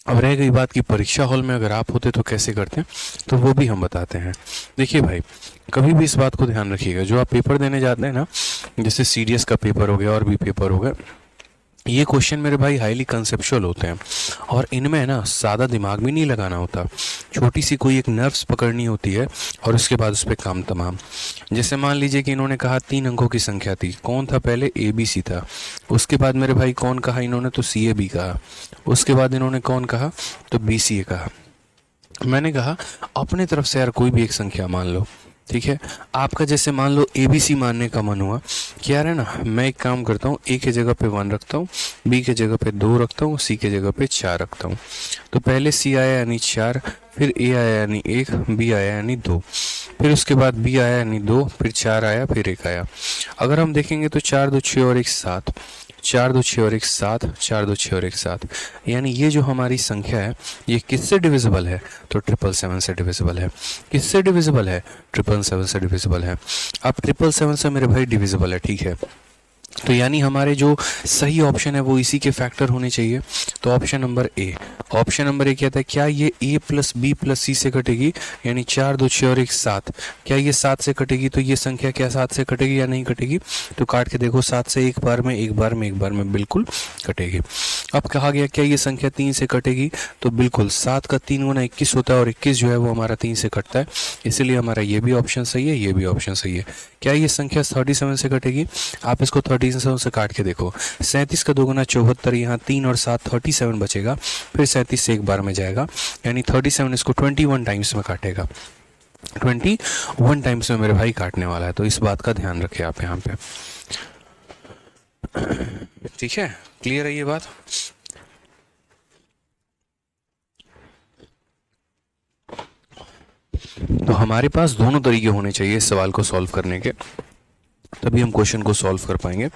अब रह गई बात कि परीक्षा हॉल में अगर आप होते तो कैसे करते हैं, तो वो भी हम बताते हैं। देखिए भाई, कभी भी इस बात को ध्यान रखिएगा, जो आप पेपर देने जाते हैं ना, जैसे सीडीएस का पेपर हो गया और भी पेपर हो गया, ये क्वेश्चन मेरे भाई हाईली कंसेप्चुअल होते हैं, और इनमें ना सादा दिमाग भी नहीं लगाना होता, छोटी सी कोई एक नर्व्स पकड़नी होती है और उसके बाद उस पर काम तमाम। जैसे मान लीजिए कि इन्होंने कहा 3 अंकों की संख्या थी, कौन था पहले, ए बी सी था। उसके बाद मेरे भाई कौन कहा इन्होंने, तो सी ए बी कहा। उसके बाद इन्होंने कौन कहा, तो बी सी ए कहा। मैंने कहा अपने तरफ से यार कोई भी एक संख्या मान लो, ठीक है। आपका जैसे मान लो ABC मानने का मन हुआ कि यार है ना, मैं एक काम करता हूँ, A के जगह पे 1 रखता हूँ, B के जगह पे 2 रखता हूँ, C के जगह पे 4 रखता हूँ। तो पहले C आया यानी 4, फिर A आया यानी 1, B आया यानी 2, फिर उसके बाद B आया यानी 2, फिर 4 आया, फिर 1 आया। अगर हम देखेंगे तो 4 2 6 और 1 7, 4 2 6 और 1 7, 4 2 6 और 1 7, यानी ये जो हमारी संख्या है ये किससे डिविजिबल है? तो 777 से डिविजिबल है। किससे डिविजिबल है? 777 से डिविजिबल है। अब 777 से मेरे भाई डिविजिबल है, ठीक है। तो यानी हमारे जो सही ऑप्शन है वो इसी के फैक्टर होने चाहिए। तो option number A, option number A कहता है क्या ये A plus B plus C से कटेगी? यानी 4 2 6 और 1 7, क्या ये 7 से कटेगी? तो ये संख्या क्या 7 से कटेगी या नहीं कटेगी? तो काट के देखो, 7 से एक बार में, एक बार में, एक बार में बिल्कुल कटेगी। अब कहा गया क्या ये संख्या 3 से कटेगी? तो बिल्कुल, 7 का 3 गुना 21 होता है और 21 जो है वो हमारा 3 से कटता है, इसलिए हमारा ये भी ऑप्शन सही है, ये भी ऑप्शन सही है। क्या ये संख्या 37 से कटेगी? आप इसको 37 से काट के देखो, 37 का 2 गुना 74, यहाँ 3 और 7 37 बचेगा, फिर 37 से एक बार में जाएगा, यानी 37 इसको 21 टाइम्स में काटेगा। 21 टाइम्स में मेरे भाई काटने वाला है, तो इस बात का ध्यान रखें आप यहाँ पे। ठीक है, क्लियर है ये बात? तो हमारे पास दोनों तरीके होने चाहिए इस सवाल को सॉल्व करने के, तभी हम क्वेश्चन को सॉल्व कर पाएंगे,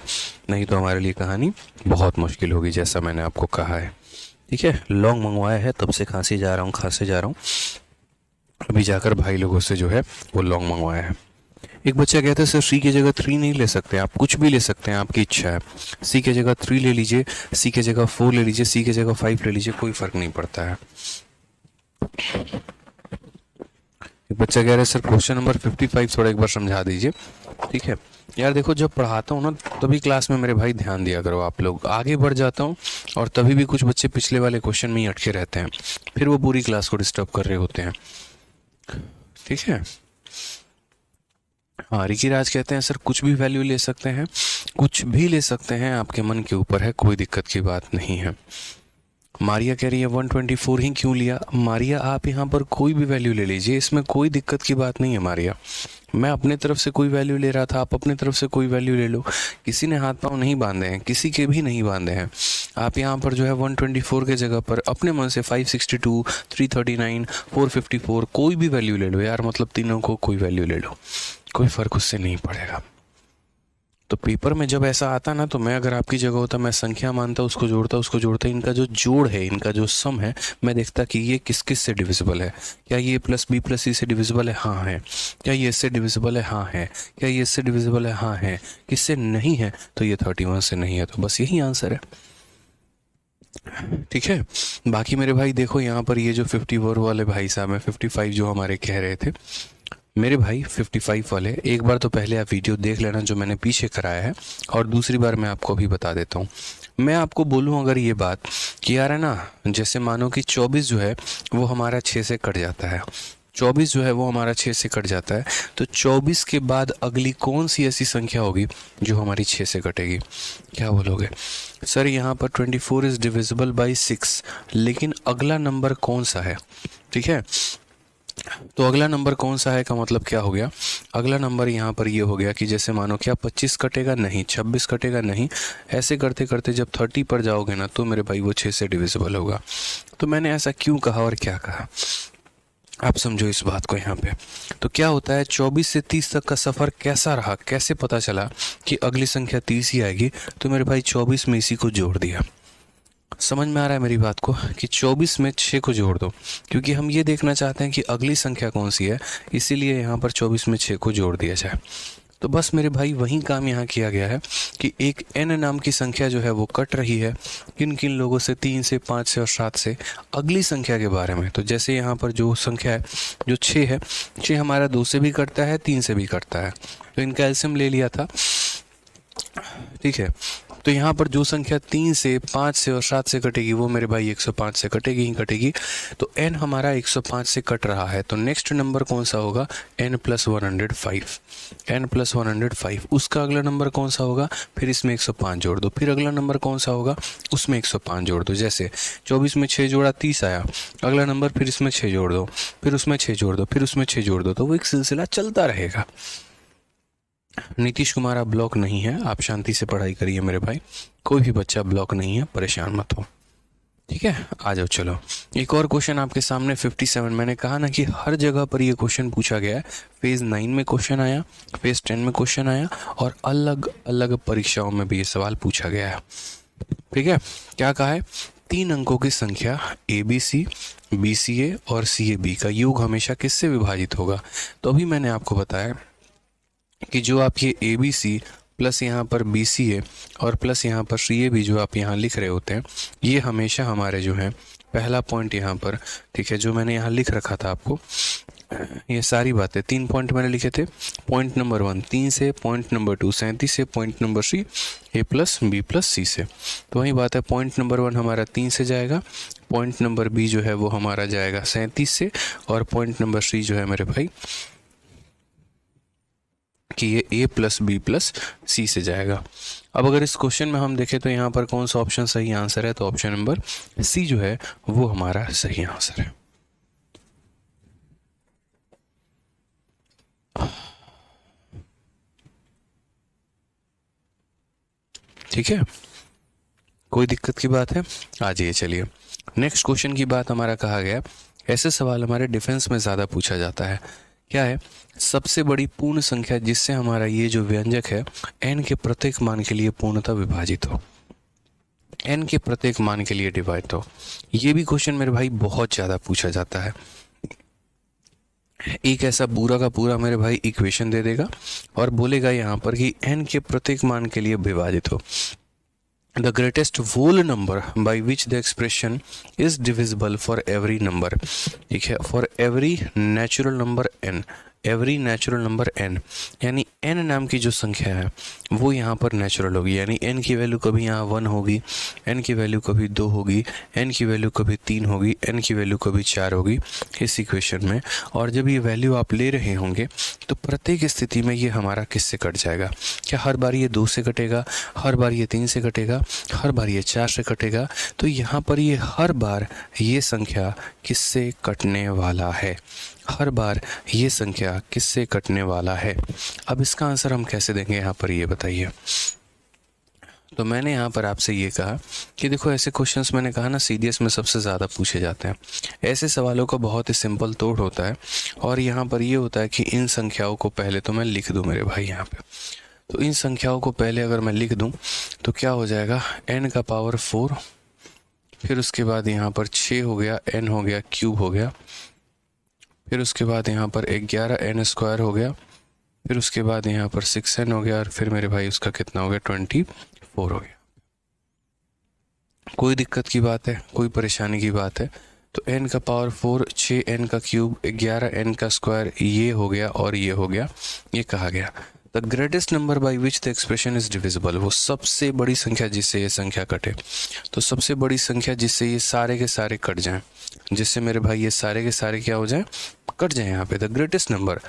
नहीं तो हमारे लिए कहानी बहुत मुश्किल होगी, जैसा मैंने आपको कहा है। ठीक है, लॉन्ग मंगवाया है, तब से खांसे जा रहा हूँ, अभी जाकर भाई लोगों से जो है वो लॉन्ग मंगवाया है। एक बच्चा कहता है सर C की जगह 3 नहीं ले सकते? आप कुछ भी ले सकते हैं, आपकी इच्छा है। C की जगह 3 ले लीजिए, C की जगह 4 ले लीजिए, C की जगह 5 ले लीजिए, कोई फर्क नहीं पड़ता है। एक बच्चा कह रहा है सर क्वेश्चन नंबर 55 थोड़ा एक बार समझा दीजिए। ठीक है यार, देखो जब पढ़ाता हूँ ना तभी क्लास में मेरे भाई ध्यान दिया करो आप लोग, आगे बढ़ जाता हूँ और तभी भी कुछ बच्चे पिछले वाले क्वेश्चन में ही अटके रहते हैं, फिर वो पूरी क्लास को डिस्टर्ब कर रहे होते हैं। ठीक है, हाँ रिकी राज कहते हैं सर कुछ भी वैल्यू ले सकते हैं, कुछ भी ले सकते हैं, आपके मन के ऊपर है, कोई दिक्कत की बात नहीं है। मारिया कह रही है 124 ही क्यों लिया? मारिया आप यहाँ पर कोई भी वैल्यू ले लीजिए, इसमें कोई दिक्कत की बात नहीं है मारिया। मैं अपने तरफ से कोई वैल्यू ले रहा था, आप अपने तरफ से कोई वैल्यू ले लो, किसी ने हाथ पांव नहीं बांधे हैं, किसी के भी नहीं बांधे हैं। आप यहाँ पर जो है 124 के जगह पर अपने मन से 562, 339, 454 कोई भी वैल्यू ले लो यार, मतलब तीनों को कोई वैल्यू ले लो, कोई फ़र्क उससे नहीं पड़ेगा। तो पेपर में जब ऐसा आता ना, तो मैं अगर आपकी जगह होता मैं संख्या मानता, उसको जोड़ता, इनका जो जोड़ है, इनका जो सम है, मैं देखता कि ये किस किस से डिविजिबल है। क्या ये प्लस B प्लस C से डिविजिबल है? हाँ है। क्या ये इससे डिविजिबल है? हाँ है। क्या ये इससे डिविजिबल है? हाँ है। किससे नहीं है? तो ये 31 से नहीं है, तो बस यही आंसर है। ठीक है, बाकी मेरे भाई देखो यहाँ पर ये जो 54 वाले भाई साहब हैं, 55 जो हमारे कह रहे थे, मेरे भाई 55 वाले एक बार तो पहले आप वीडियो देख लेना जो मैंने पीछे कराया है, और दूसरी बार मैं आपको अभी बता देता हूँ। मैं आपको बोलूँ अगर ये बात कि यार है ना, जैसे मानो कि 24 जो है वो हमारा 6 से कट जाता है, 24 जो है वो हमारा 6 से कट जाता है, तो 24 के बाद अगली कौन सी ऐसी संख्या होगी जो हमारी 6 से कटेगी? क्या बोलोगे? सर यहाँ पर 24 इज़ डिविजिबल बाई 6, लेकिन अगला नंबर कौन सा है? ठीक है, तो अगला नंबर कौन सा है का मतलब क्या हो गया? अगला नंबर यहाँ पर ये हो गया कि जैसे मानो क्या 25 कटेगा? नहीं। 26 कटेगा? नहीं। ऐसे करते करते जब 30 पर जाओगे ना, तो मेरे भाई वो 6 से डिविजिबल होगा। तो मैंने ऐसा क्यों कहा और क्या कहा, आप समझो इस बात को यहाँ पे। तो क्या होता है, 24 से 30 तक का सफ़र कैसा रहा, कैसे पता चला कि अगली संख्या 30 ही आएगी? तो मेरे भाई 24 में इसी को जोड़ दिया। समझ में आ रहा है मेरी बात को कि 24 में 6 को जोड़ दो, क्योंकि हम ये देखना चाहते हैं कि अगली संख्या कौन सी है, इसीलिए यहाँ पर 24 में 6 को जोड़ दिया जाए। तो बस मेरे भाई वही काम यहाँ किया गया है कि एक n नाम की संख्या जो है वो कट रही है किन किन लोगों से, 3 से, 5 से और 7 से, अगली संख्या के बारे में। तो जैसे यहाँ पर जो संख्या है जो 6 है, 6 हमारा 2 से भी कटता है, 3 से भी कटता है, तो इनका एलसीएम ले लिया था। ठीक है, तो यहाँ पर जो संख्या 3 से 5 से और 7 से कटेगी वो मेरे भाई 105 से कटेगी ही कटेगी। तो n हमारा 105 से कट रहा है, तो नेक्स्ट नंबर कौन सा होगा, n + 105, n + 105। उसका अगला नंबर कौन सा होगा, फिर इसमें 105 जोड़ दो, फिर अगला नंबर कौन सा होगा, उसमें 105 जोड़ दो। जैसे 24 में 6 जोड़ा 30 आया, अगला नंबर फिर इसमें 6 जोड़ दो, फिर उसमें 6 जोड़ दो, फिर उसमें 6 जोड़ दो, तो वो एक सिलसिला चलता रहेगा। नीतीश कुमार आप ब्लॉक नहीं है, आप शांति से पढ़ाई करिए मेरे भाई, कोई भी बच्चा ब्लॉक नहीं है, परेशान मत हो, ठीक है। आ जाओ चलो, एक और क्वेश्चन आपके सामने 57। मैंने कहा ना कि हर जगह पर ये क्वेश्चन पूछा गया है। फेज़ 9 में क्वेश्चन आया, फेज़ 10 में क्वेश्चन आया, और अलग अलग परीक्षाओं में भी ये सवाल पूछा गया है, ठीक है। क्या कहा है, 3 अंकों की संख्या ABC, BCA और CAB का योग हमेशा किससे विभाजित होगा। तो अभी मैंने आपको बताया कि जो आप ये ABC प्लस यहाँ पर BCA और प्लस यहाँ पर CAB जो आप यहाँ लिख रहे होते हैं, ये हमेशा हमारे जो है पहला पॉइंट यहाँ पर, ठीक है, जो मैंने यहाँ लिख रखा था आपको, ये सारी बातें 3 पॉइंट मैंने लिखे थे। पॉइंट नंबर 1 3 से, पॉइंट नंबर 2 37 से, point number 3 A + B + C से। तो वही बात है, पॉइंट नंबर 1 हमारा 3 से जाएगा, पॉइंट नंबर B जो है वो हमारा जाएगा 37 से, और पॉइंट नंबर 3 जो है मेरे भाई कि ये A + B + C से जाएगा। अब अगर इस क्वेश्चन में हम देखें तो यहाँ पर कौन सा ऑप्शन सही आंसर है, तो ऑप्शन नंबर C जो है वो हमारा सही आंसर है। ठीक है, कोई दिक्कत की बात है, आ जाइए चलिए। नेक्स्ट क्वेश्चन की बात हमारा कहा गया, ऐसे सवाल हमारे डिफेंस में ज़्यादा पूछा जाता है। क्या है, सबसे बड़ी पूर्ण संख्या जिससे हमारा ये जो व्यंजक है n के प्रत्येक मान के लिए पूर्णतः विभाजित हो, n के प्रत्येक मान के लिए डिवाइड हो। ये भी क्वेश्चन मेरे भाई बहुत ज़्यादा पूछा जाता है। एक ऐसा पूरा का पूरा मेरे भाई इक्वेशन दे देगा और बोलेगा यहाँ पर कि n के प्रत्येक मान के लिए विभाजित हो। The greatest whole number by which the expression is divisible for every number, ठीक है, for every natural number n, every natural number n, यानी n नाम की जो संख्या है वो यहाँ पर नेचुरल होगी, यानी n की वैल्यू कभी यहाँ 1 होगी, n की वैल्यू कभी 2 होगी, n की वैल्यू कभी 3 होगी, n की वैल्यू कभी 4 होगी इस इक्वेशन में। और जब ये वैल्यू आप ले रहे होंगे तो प्रत्येक स्थिति में ये हमारा किससे कट जाएगा। क्या हर बार ये 2 से कटेगा, हर बार ये 3 से कटेगा, हर बार ये 4 से कटेगा। तो यहाँ पर ये हर बार ये संख्या किससे कटने वाला है, हर बार ये संख्या किससे कटने वाला है। अब इसका आंसर हम कैसे देंगे यहाँ पर ये बताइए। तो मैंने यहाँ पर आपसे ये कहा कि देखो ऐसे क्वेश्चंस मैंने कहा ना सीडीएस में सबसे ज़्यादा पूछे जाते हैं। ऐसे सवालों का बहुत ही सिंपल तोड़ होता है और यहाँ पर ये होता है कि इन संख्याओं को पहले तो मैं लिख दूँ मेरे भाई यहाँ पे। तो इन संख्याओं को पहले अगर मैं लिख दूँ तो क्या हो जाएगा, n का पावर 4, फिर उसके बाद यहाँ पर 6 हो गया, n हो गया, क्यूब हो गया, फिर उसके बाद यहाँ पर 11 n स्क्वायर हो गया, फिर उसके बाद यहाँ पर 6n हो गया और फिर मेरे भाई उसका कितना हो गया 24 हो गया। कोई दिक्कत की बात है, कोई परेशानी की बात है। तो n का पावर 4, 6n का क्यूब, 11n का स्क्वायर, ये हो गया और ये हो गया। ये कहा गया the greatest number by which the expression is divisible, वो सबसे बड़ी संख्या जिससे ये संख्या कटे। तो सबसे बड़ी संख्या जिससे ये सारे के सारे कट जाएं, जिससे मेरे भाई ये सारे के सारे क्या हो जाएं, कट जाएं। यहाँ पे द ग्रेटेस्ट नंबर,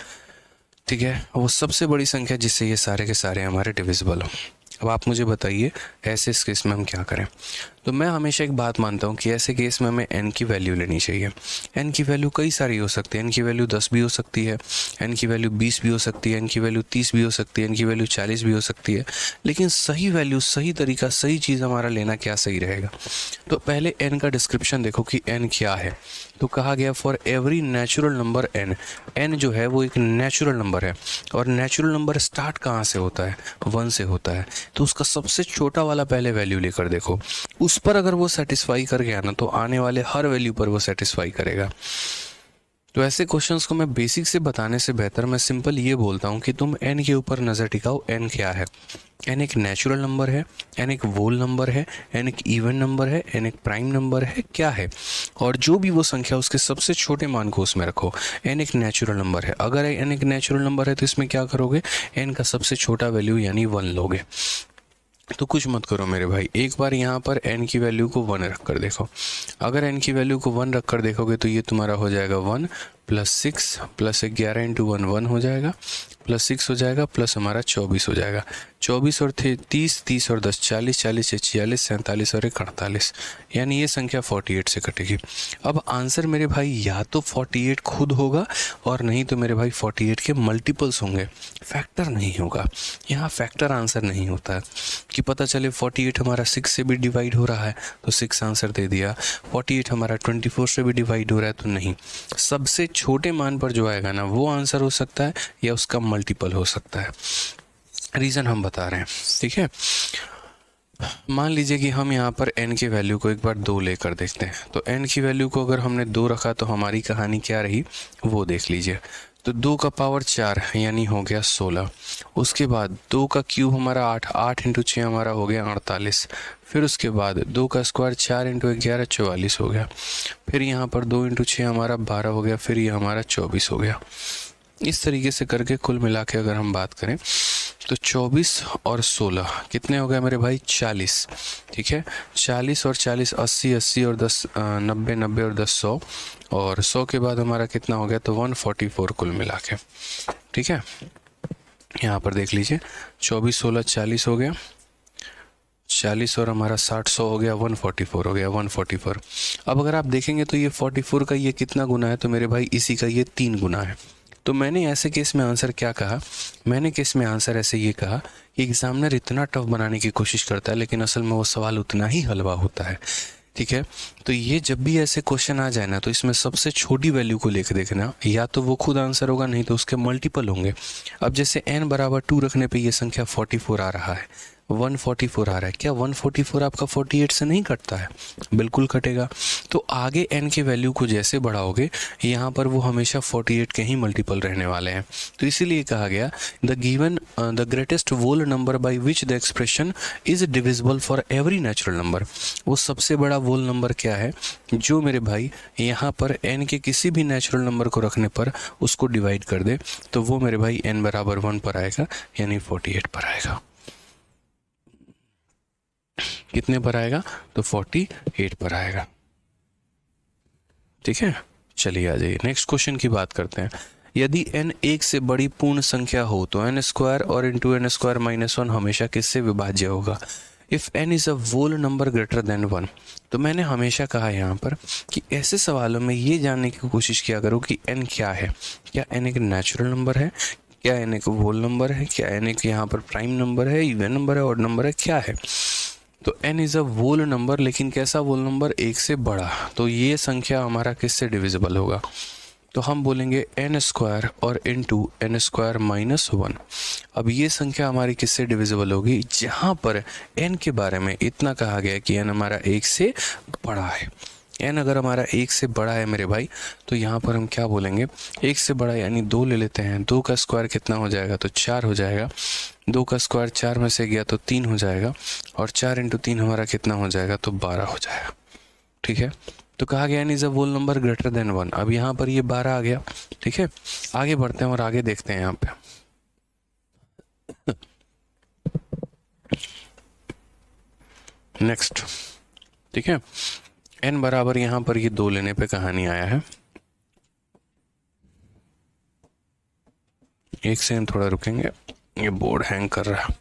ठीक है, वो सबसे बड़ी संख्या जिससे ये सारे के सारे हमारे डिविजिबल हो। अब आप मुझे बताइए ऐसे इस केस में हम क्या करें। तो मैं हमेशा एक बात मानता हूँ कि ऐसे केस में हमें n की वैल्यू लेनी चाहिए। n की वैल्यू कई सारी हो सकती है, n की वैल्यू 10 भी हो सकती है, n की वैल्यू 20 भी हो सकती है, n की वैल्यू 30 भी हो सकती है, n की वैल्यू 40 भी हो सकती है। लेकिन सही वैल्यू, सही तरीका, सही चीज़ हमारा लेना क्या सही रहेगा। तो पहले n का डिस्क्रिप्शन देखो कि n क्या है। तो कहा गया for every natural number n, n जो है वो एक नेचुरल नंबर है और नेचुरल नंबर स्टार्ट कहाँ से होता है, 1 से होता है। तो उसका सबसे छोटा वाला पहले वैल्यू लेकर देखो, उस पर अगर वो सेटिस्फाई कर गया ना तो आने वाले हर वैल्यू पर वो सेटिस्फाई करेगा। तो ऐसे क्वेश्चंस को मैं बेसिक से बताने से बेहतर मैं सिंपल ये बोलता हूँ कि तुम n के ऊपर नज़र टिकाओ। n क्या है, n एक नेचुरल नंबर है, n एक वोल नंबर है, n एक इवन नंबर है, n एक प्राइम नंबर है, क्या है। और जो भी वो संख्या उसके सबसे छोटे मान को उसमें रखो। n एक नेचुरल नंबर है, अगर n एक नेचुरल नंबर है तो इसमें क्या करोगे, n का सबसे छोटा वैल्यू यानी 1 लोगे। तो कुछ मत करो मेरे भाई, एक बार यहाँ पर n की वैल्यू को 1 रख कर देखो। अगर n की वैल्यू को 1 रख कर देखोगे तो ये तुम्हारा हो जाएगा 1 प्लस 6 प्लस 11 इंटू 1 1 हो जाएगा, प्लस 6 हो जाएगा, प्लस हमारा 24 हो जाएगा। 24 और थे 30, 30 और 10 40, 40 से 46, 47 और 1 48, यानी ये संख्या 48 से कटेगी। अब आंसर मेरे भाई या तो 48 खुद होगा और नहीं तो मेरे भाई 48 के मल्टीपल्स होंगे, फैक्टर नहीं होगा। यहाँ फैक्टर आंसर नहीं होता है कि पता चले 48 हमारा 6 से भी डिवाइड हो रहा है तो 6 आंसर दे दिया, 48 हमारा 24 से भी डिवाइड हो रहा है तो नहीं। सबसे छोटे मान पर जो आएगा ना वो आंसर हो सकता है या उसका मल्टीपल हो सकता है। रीज़न हम बता रहे हैं, ठीक है। मान लीजिए कि हम यहाँ पर n की वैल्यू को एक बार 2 लेकर देखते हैं। तो n की वैल्यू को अगर हमने 2 रखा तो हमारी कहानी क्या रही वो देख लीजिए। तो 2 का पावर 4 यानी हो गया 16। उसके बाद 2 का क्यूब हमारा 8, 8 इंटू 6 हमारा हो गया 48। फिर उसके बाद 2 का स्क्वायर 4 इंटू 11 44 हो गया। फिर यहाँ पर 2 इंटू 6 हमारा 12 हो गया। फिर ये हमारा 24 हो गया। इस तरीके से करके कुल मिला के अगर हम बात करें तो 24 और 16 कितने हो गए मेरे भाई 40, ठीक है। 40 और 40 80, 80 और 10 90, 90 और 10 100, और 100 के बाद हमारा कितना हो गया तो 144 कुल मिला के, ठीक है। यहाँ पर देख लीजिए 24 16 40 हो गया, 40 और हमारा 60 100 हो गया, 144 हो गया, 144। अब अगर आप देखेंगे तो ये 44 का ये कितना गुना है तो मेरे भाई इसी का ये 3 गुना है। तो मैंने ऐसे केस में आंसर क्या कहा, मैंने केस में आंसर ऐसे ये कहा कि एग्जामिनर इतना टफ बनाने की कोशिश करता है लेकिन असल में वो सवाल उतना ही हलवा होता है, ठीक है। तो ये जब भी ऐसे क्वेश्चन आ जाए ना तो इसमें सबसे छोटी वैल्यू को लेकर देखना, या तो वो खुद आंसर होगा नहीं तो उसके मल्टीपल होंगे। अब जैसे n बराबर 2 रखने पे ये संख्या 44 आ रहा है, 144 आ रहा है। क्या 144 आपका 48 से नहीं कटता है? बिल्कुल कटेगा। तो आगे n की वैल्यू को जैसे बढ़ाओगे यहाँ पर वो हमेशा 48 के ही मल्टीपल रहने वाले हैं। तो इसीलिए कहा गया the greatest whole number by which the expression is divisible for every natural number. वो सबसे बड़ा होल नंबर क्या है जो मेरे भाई यहाँ पर n के किसी भी नेचुरल नंबर को रखने पर उसको डिवाइड कर दे, तो वो मेरे भाई n बराबर 1 पर आएगा, यानी 48 पर आएगा। कितने पर आएगा तो 48 पर आएगा, ठीक है। चलिए आ जाइए नेक्स्ट क्वेश्चन की बात करते हैं। यदि n एक से बड़ी पूर्ण संख्या हो तो n स्क्वायर और इंटू n स्क्वायर माइनस 1 हमेशा किससे विभाज्य होगा? If n is a whole number greater than 1। तो मैंने हमेशा कहा यहाँ पर कि ऐसे सवालों में ये जानने की कोशिश किया करो कि n क्या है। क्या n एक नेचुरल नंबर है, क्या n एक होल नंबर है, क्या n एक यहाँ पर प्राइम नंबर है, इवन नंबर है, ऑड नंबर है, क्या है। तो n is a whole number, लेकिन कैसा होल नंबर? एक से बड़ा। तो ये संख्या हमारा किससे डिविजिबल होगा? तो हम बोलेंगे n स्क्वायर और इंटू n स्क्वायर माइनस 1। अब ये संख्या हमारी किससे डिविजिबल होगी? जहाँ पर n के बारे में इतना कहा गया कि n हमारा एक से बड़ा है। n अगर हमारा एक से बड़ा है मेरे भाई तो यहाँ पर हम क्या बोलेंगे? एक से बड़ा यानी 2 ले लेते हैं। 2 का स्क्वायर कितना हो जाएगा तो 4 हो जाएगा। 2 का स्क्वायर 4 में से गया तो 3 हो जाएगा, और 4 इंटू 3 हमारा कितना हो जाएगा तो 12 हो जाएगा, ठीक है। तो कहा गया n is a whole number greater than 1। अब यहाँ पर ये 12 आ गया, ठीक है। आगे बढ़ते हैं और आगे देखते हैं यहाँ पे। नेक्स्ट, ठीक है। n बराबर यहाँ पर ये 2 लेने पे कहानी आया है। एक सेकंड थोड़ा रुकेंगे, ये बोर्ड हैंग कर रहा है।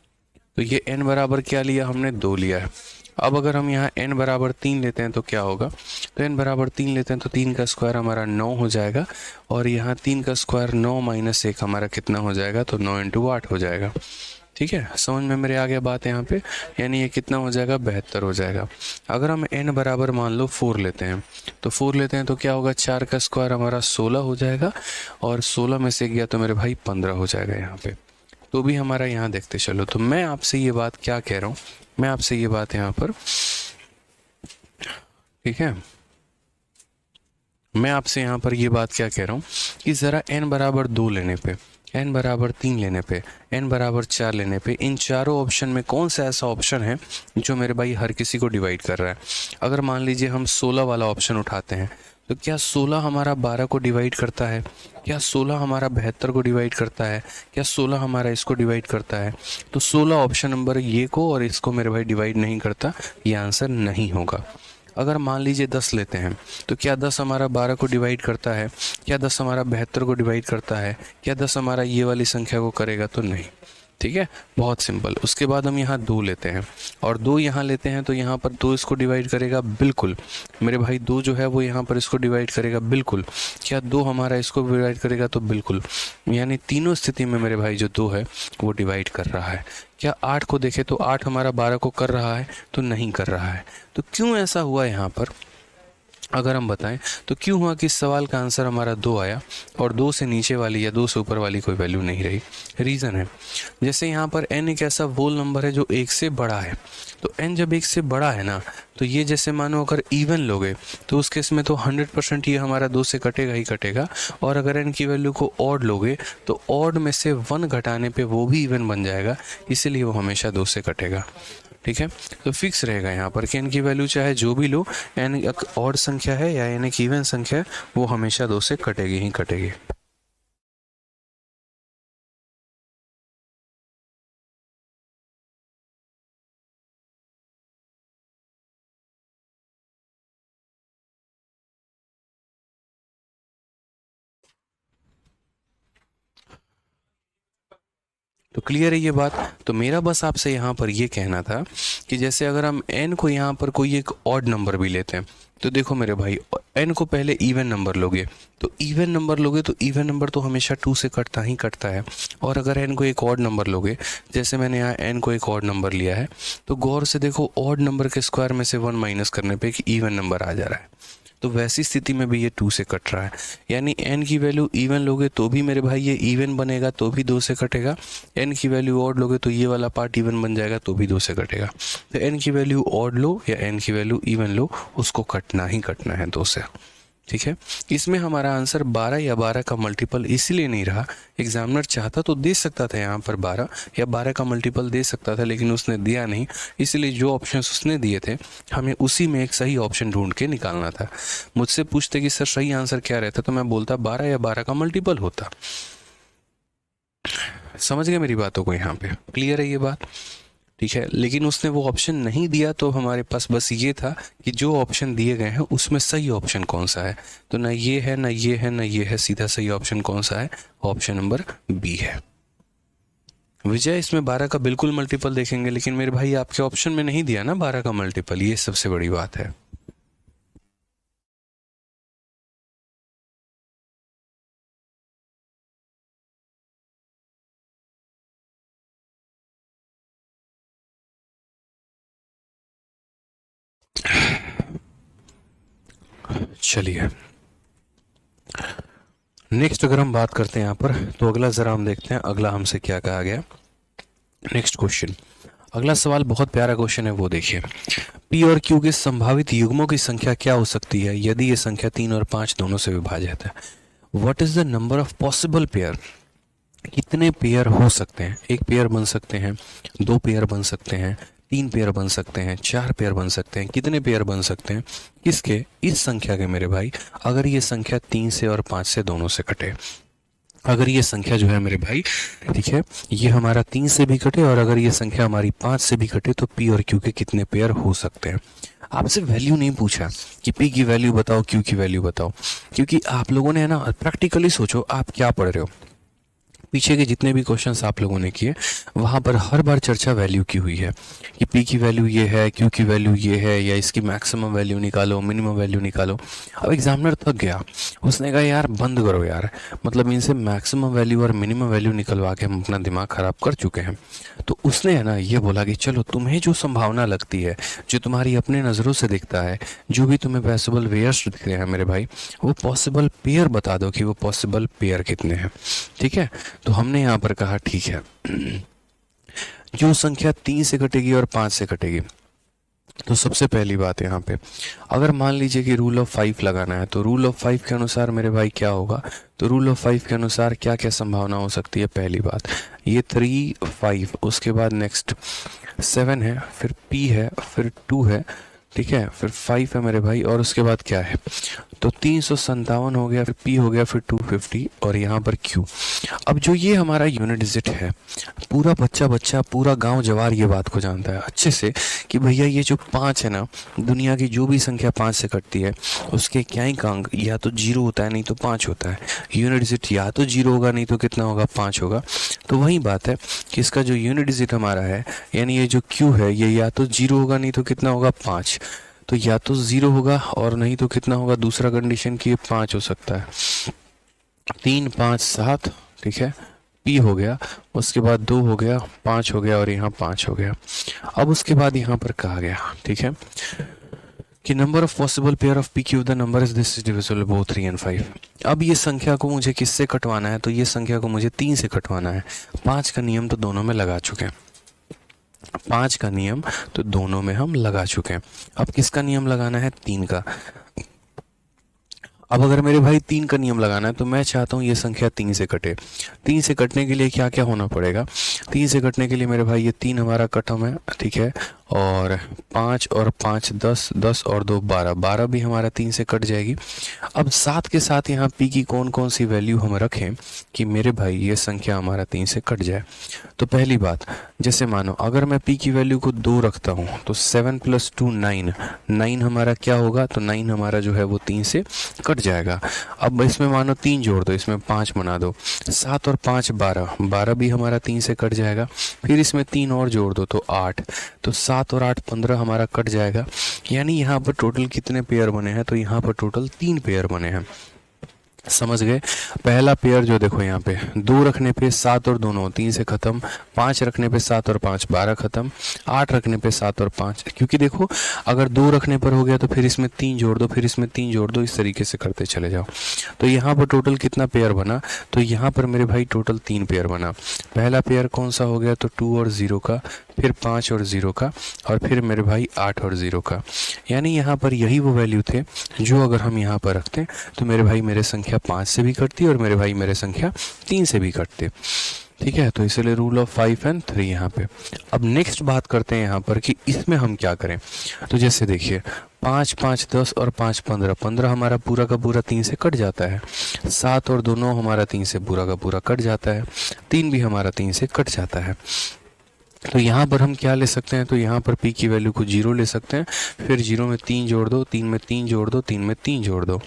तो ये n बराबर क्या लिया हमने? 2 लिया है। अब अगर हम यहाँ n बराबर 3 लेते हैं तो क्या होगा? तो n बराबर 3 लेते हैं तो 3 का स्क्वायर हमारा 9 हो जाएगा, और यहाँ 3 का स्क्वायर 9 माइनस 1 हमारा कितना हो जाएगा तो 9 इंटू 8 हो जाएगा, ठीक है। समझ में मेरे आ गया बात यहाँ पे? यानी ये कितना हो जाएगा? 72 हो जाएगा। अगर हम n बराबर मान लो 4 लेते हैं तो 4 लेते हैं तो क्या होगा? 4 का स्क्वायर हमारा 16 हो जाएगा, और 16 में से गया तो मेरे भाई 15 हो जाएगा यहाँ पे। तो भी हमारा यहाँ देखते चलो। तो मैं आपसे ये बात क्या कह रहा हूँ, मैं आपसे ये बात यहाँ पर, ठीक है, मैं आपसे यहाँ पर ये बात क्या कह रहा हूँ कि ज़रा n बराबर 2 लेने पे, n बराबर 3 लेने पे, n बराबर 4 लेने पे, इन चारों ऑप्शन में कौन सा ऐसा ऑप्शन है जो मेरे भाई हर किसी को डिवाइड कर रहा है? अगर मान लीजिए हम 16 वाला ऑप्शन उठाते हैं तो क्या 16 हमारा 12 को डिवाइड करता है? क्या 16 हमारा 72 को डिवाइड करता है? क्या 16 हमारा इसको डिवाइड करता है? तो 16 ऑप्शन नंबर ये को और इसको मेरे भाई डिवाइड नहीं करता, ये आंसर नहीं होगा। अगर मान लीजिए 10 लेते हैं, तो क्या 10 हमारा 12 को डिवाइड करता है? क्या 10 हमारा 72 को डिवाइड करता है? क्या 10 हमारा ये वाली संख्या को करेगा? तो नहीं। ठीक है, बहुत सिंपल। उसके बाद हम यहाँ 2 लेते हैं और 2 यहाँ लेते हैं, तो यहाँ पर 2 इसको डिवाइड करेगा, बिल्कुल मेरे भाई 2 जो है वो यहाँ पर इसको डिवाइड करेगा, बिल्कुल। क्या 2 हमारा इसको डिवाइड करेगा? तो बिल्कुल। यानी तीनों स्थिति में मेरे भाई जो 2 है वो डिवाइड कर रहा है। क्या 8 को देखें तो 8 हमारा 12 को कर रहा है? तो नहीं कर रहा है। तो क्यों ऐसा हुआ यहाँ पर? अगर हम बताएं तो क्यों हुआ कि इस सवाल का आंसर हमारा 2 आया और 2 से नीचे वाली या 2 से ऊपर वाली कोई वैल्यू नहीं रही? रीज़न है, जैसे यहाँ पर n एक ऐसा होल नंबर है जो 1 से बड़ा है। तो n जब 1 से बड़ा है ना, तो ये जैसे मानो अगर इवन लोगे तो उस केस में तो 100% ये हमारा 2 से कटेगा ही कटेगा। और अगर n की वैल्यू को ऑड लोगे तो ऑड में से 1 घटाने पे वो भी इवन बन जाएगा, इसीलिए वो हमेशा 2 से कटेगा। ठीक है, तो फिक्स रहेगा यहाँ पर कि n की वैल्यू चाहे जो भी लो, n एक ऑड संख्या है या n एक इवन संख्या है, वो हमेशा 2 से कटेगी ही कटेगी। तो क्लियर है ये बात? तो मेरा बस आपसे यहाँ पर ये कहना था कि जैसे अगर हम n को यहाँ पर कोई एक ऑड नंबर भी लेते हैं, तो देखो मेरे भाई n को पहले इवन नंबर लोगे, तो इवन नंबर लोगे तो इवन नंबर तो हमेशा 2 से कटता ही कटता है। और अगर n को एक ऑड नंबर लोगे, जैसे मैंने यहाँ n को एक ऑड नंबर लिया है, तो गौर से देखो ऑड नंबर के स्क्वायर में से 1 माइनस करने पे एक इवन नंबर आ जा रहा है। तो वैसी स्थिति में भी ये 2 से कट रहा है। यानी n की वैल्यू इवन लोगे तो भी मेरे भाई ये इवन बनेगा, तो भी 2 से कटेगा। n की वैल्यू ऑड लोगे तो ये वाला पार्ट इवन बन जाएगा, तो भी 2 से कटेगा। तो n की वैल्यू ऑड लो या n की वैल्यू इवन लो, उसको कटना ही कटना है 2 से। ठीक है, इसमें हमारा आंसर 12 या 12 का मल्टीपल इसीलिए नहीं रहा। एग्जामिनर चाहता तो दे सकता था यहाँ पर 12 या 12 का मल्टीपल दे सकता था, लेकिन उसने दिया नहीं। इसलिए जो ऑप्शंस उसने दिए थे, हमें उसी में एक सही ऑप्शन ढूंढ के निकालना था। मुझसे पूछते कि सर सही आंसर क्या रहता, तो मैं बोलता 12 या 12 का मल्टीपल होता। समझ गए मेरी बातों को? यहाँ पे क्लियर है ये बात? ठीक है, लेकिन उसने वो ऑप्शन नहीं दिया, तो हमारे पास बस ये था कि जो ऑप्शन दिए गए हैं उसमें सही ऑप्शन कौन सा है। तो ना ये है, ना ये है, ना ये है, सीधा सही ऑप्शन कौन सा है? ऑप्शन नंबर बी है। विजय इसमें 12 का बिल्कुल मल्टीपल देखेंगे, लेकिन मेरे भाई आपके ऑप्शन में नहीं दिया ना 12 का मल्टीपल, ये सबसे बड़ी बात है। चलिए नेक्स्ट अगर हम बात करते हैं यहाँ पर, तो अगला जरा हम देखते हैं अगला हमसे क्या कहा गया। नेक्स्ट क्वेश्चन, अगला सवाल बहुत प्यारा क्वेश्चन है, वो देखिए। पी और क्यू के संभावित युग्मों की संख्या क्या हो सकती है यदि ये संख्या 3 और 5 दोनों से विभाजित है? What is the number of possible pair? कितने पेयर हो सकते हैं? एक पेयर बन सकते हैं, 2 पेयर बन सकते हैं, 3 पेयर बन सकते हैं, 4 पेयर बन सकते हैं। कितने पेयर बन सकते हैं किसके? इस संख्या के मेरे भाई, अगर ये संख्या 3 से और 5 से दोनों से कटे। अगर ये संख्या जो है मेरे भाई, ठीक है, ये हमारा 3 से भी कटे और अगर ये संख्या हमारी 5 से भी कटे, तो पी और क्यू के कितने पेयर हो सकते हैं? आपसे वैल्यू नहीं पूछा कि पी की वैल्यू बताओ, क्यू की वैल्यू बताओ, क्योंकि आप लोगों ने है ना प्रैक्टिकली सोचो आप क्या पढ़ रहे हो। पीछे के जितने भी क्वेश्चंस आप लोगों ने किए, वहाँ पर हर बार चर्चा वैल्यू की हुई है कि पी की वैल्यू ये है, क्यू की वैल्यू ये है, या इसकी मैक्सिमम वैल्यू निकालो, मिनिमम वैल्यू निकालो। अब एग्जामिनर थक गया, उसने कहा यार बंद करो यार, मतलब इनसे मैक्सिमम वैल्यू और मिनिमम वैल्यू निकलवा के हम अपना दिमाग ख़राब कर चुके हैं। तो उसने है ना ये बोला कि चलो तुम्हें जो संभावना लगती है, जो तुम्हारी अपने नज़रों से दिखता है, जो भी तुम्हें पॉसिबल पेयर्स दिख रहे हैं मेरे भाई, वो पॉसिबल पेयर बता दो कि वो पॉसिबल पेयर कितने हैं। ठीक है, तो हमने यहाँ पर कहा ठीक है, जो संख्या 3 से कटेगी और 5 से कटेगी, तो सबसे पहली बात यहाँ पे, अगर मान लीजिए कि रूल ऑफ 5 लगाना है, तो रूल ऑफ 5 के अनुसार मेरे भाई क्या होगा? तो रूल ऑफ 5 के अनुसार क्या क्या संभावना हो सकती है? पहली बात ये 3 5, उसके बाद नेक्स्ट 7 है, फिर P है, फिर 2 है, ठीक है, फिर 5 है मेरे भाई, और उसके बाद क्या है, तो 357 हो गया, फिर P हो गया, फिर 250 और यहाँ पर Q। अब जो ये हमारा यूनिट डिजिट है, पूरा बच्चा बच्चा पूरा गांव जवार ये बात को जानता है अच्छे से कि भैया ये जो 5 है ना, दुनिया की जो भी संख्या 5 से कटती है उसके क्या ही अंक या तो 0 होता है नहीं तो 5 होता है। यूनिट डिजिट या तो 0 होगा नहीं तो कितना होगा, 5 होगा। तो वही बात है कि इसका जो यूनिट डिजिट हमारा है, यानी ये जो Q है, ये या तो 0 होगा नहीं तो कितना होगा, 5। तो या तो 0 होगा और नहीं तो कितना होगा, दूसरा कंडीशन कि ये 5 हो सकता है। 3 5 7, ठीक है, P हो गया, उसके बाद 2 हो गया, 5 हो गया और यहाँ 5 हो गया। अब उसके बाद यहाँ पर कहा गया, ठीक है, कि number of possible pair of P Q the number is this is divisible both 3 and 5। अब ये संख्या को मुझे किससे कटवाना है, तो ये संख्या को मुझे 3 से कटवाना है। 5 का नियम तो दोनों में लगा चुके हैं, 5 का नियम तो दोनों में हम लगा चुके हैं। अब किसका नियम लगाना है, 3 का। अब अगर मेरे भाई 3 का नियम लगाना है तो मैं चाहता हूँ ये संख्या 3 से कटे। 3 से कटने के लिए क्या क्या होना पड़ेगा, 3 से कटने के लिए मेरे भाई ये 3 हमारा कटम है, ठीक है, और 5 और 5 10, 10 और 2 12, 12 भी हमारा 3 से कट जाएगी। अब 7 के साथ यहाँ p की कौन कौन सी वैल्यू हम रखें कि मेरे भाई ये संख्या हमारा 3 से कट जाए। तो पहली बात, जैसे मानो अगर मैं p की वैल्यू को 2 रखता हूँ तो 7 + 2 9, 9 हमारा क्या होगा, तो 9 हमारा जो है वो 3 से कट जाएगा। अब इसमें मानो 3 जोड़ दो, इसमें 5 बना दो, 7 और 5 12, 12 भी हमारा 3 से कट जाएगा। फिर इसमें 3 और जोड़ दो तो 8, तो 7 और 8 15 हमारा कट जाएगा। यानी यहाँ पर टोटल कितने पेयर बने हैं, तो यहाँ पर टोटल 3 पेयर बने हैं। समझ गए। पहला पेयर जो देखो यहाँ पे 2 रखने पे 7 और 2 9, 3 से खत्म, 5 रखने पे 7 और 5 12 खत्म, 8 रखने पे 7 और 5, क्योंकि देखो अगर 2 रखने पर हो गया तो फिर इसमें 3 जोड़ दो, फिर इसमें 3 जोड़ दो, इस तरीके से करते चले जाओ। तो यहाँ पर टोटल कितना पेयर बना, तो यहाँ पर मेरे भाई टोटल 3 पेयर बना। पहला पेयर कौन सा हो गया, तो 2 और 0 का, फिर 5 और 0 का, और फिर मेरे भाई 8 और 0 का। यानी यहाँ पर यही वो वैल्यू थे जो अगर हम यहाँ पर रखते तो मेरे भाई मेरे संख्या 5 से भी कटती और मेरे भाई मेरे संख्या 3 से भी कटते। ठीक है, तो इसलिए रूल ऑफ 5 एंड 3 यहाँ पे। अब नेक्स्ट बात करते हैं यहाँ पर कि इसमें हम क्या करें। तो जैसे देखिए 5 5 10 और 5 15, 15 हमारा पूरा का पूरा 3 से कट जाता है। 7 और 2 9 हमारा 3 से पूरा का पूरा कट जाता है। 3 भी हमारा 3 से कट जाता है। तो यहाँ पर हम क्या ले सकते हैं, तो यहाँ पर p की वैल्यू को 0 ले सकते हैं, फिर 0 में 3 जोड़ दो, 3 में 3 जोड़ दो, 3 में 3 जोड़ दो,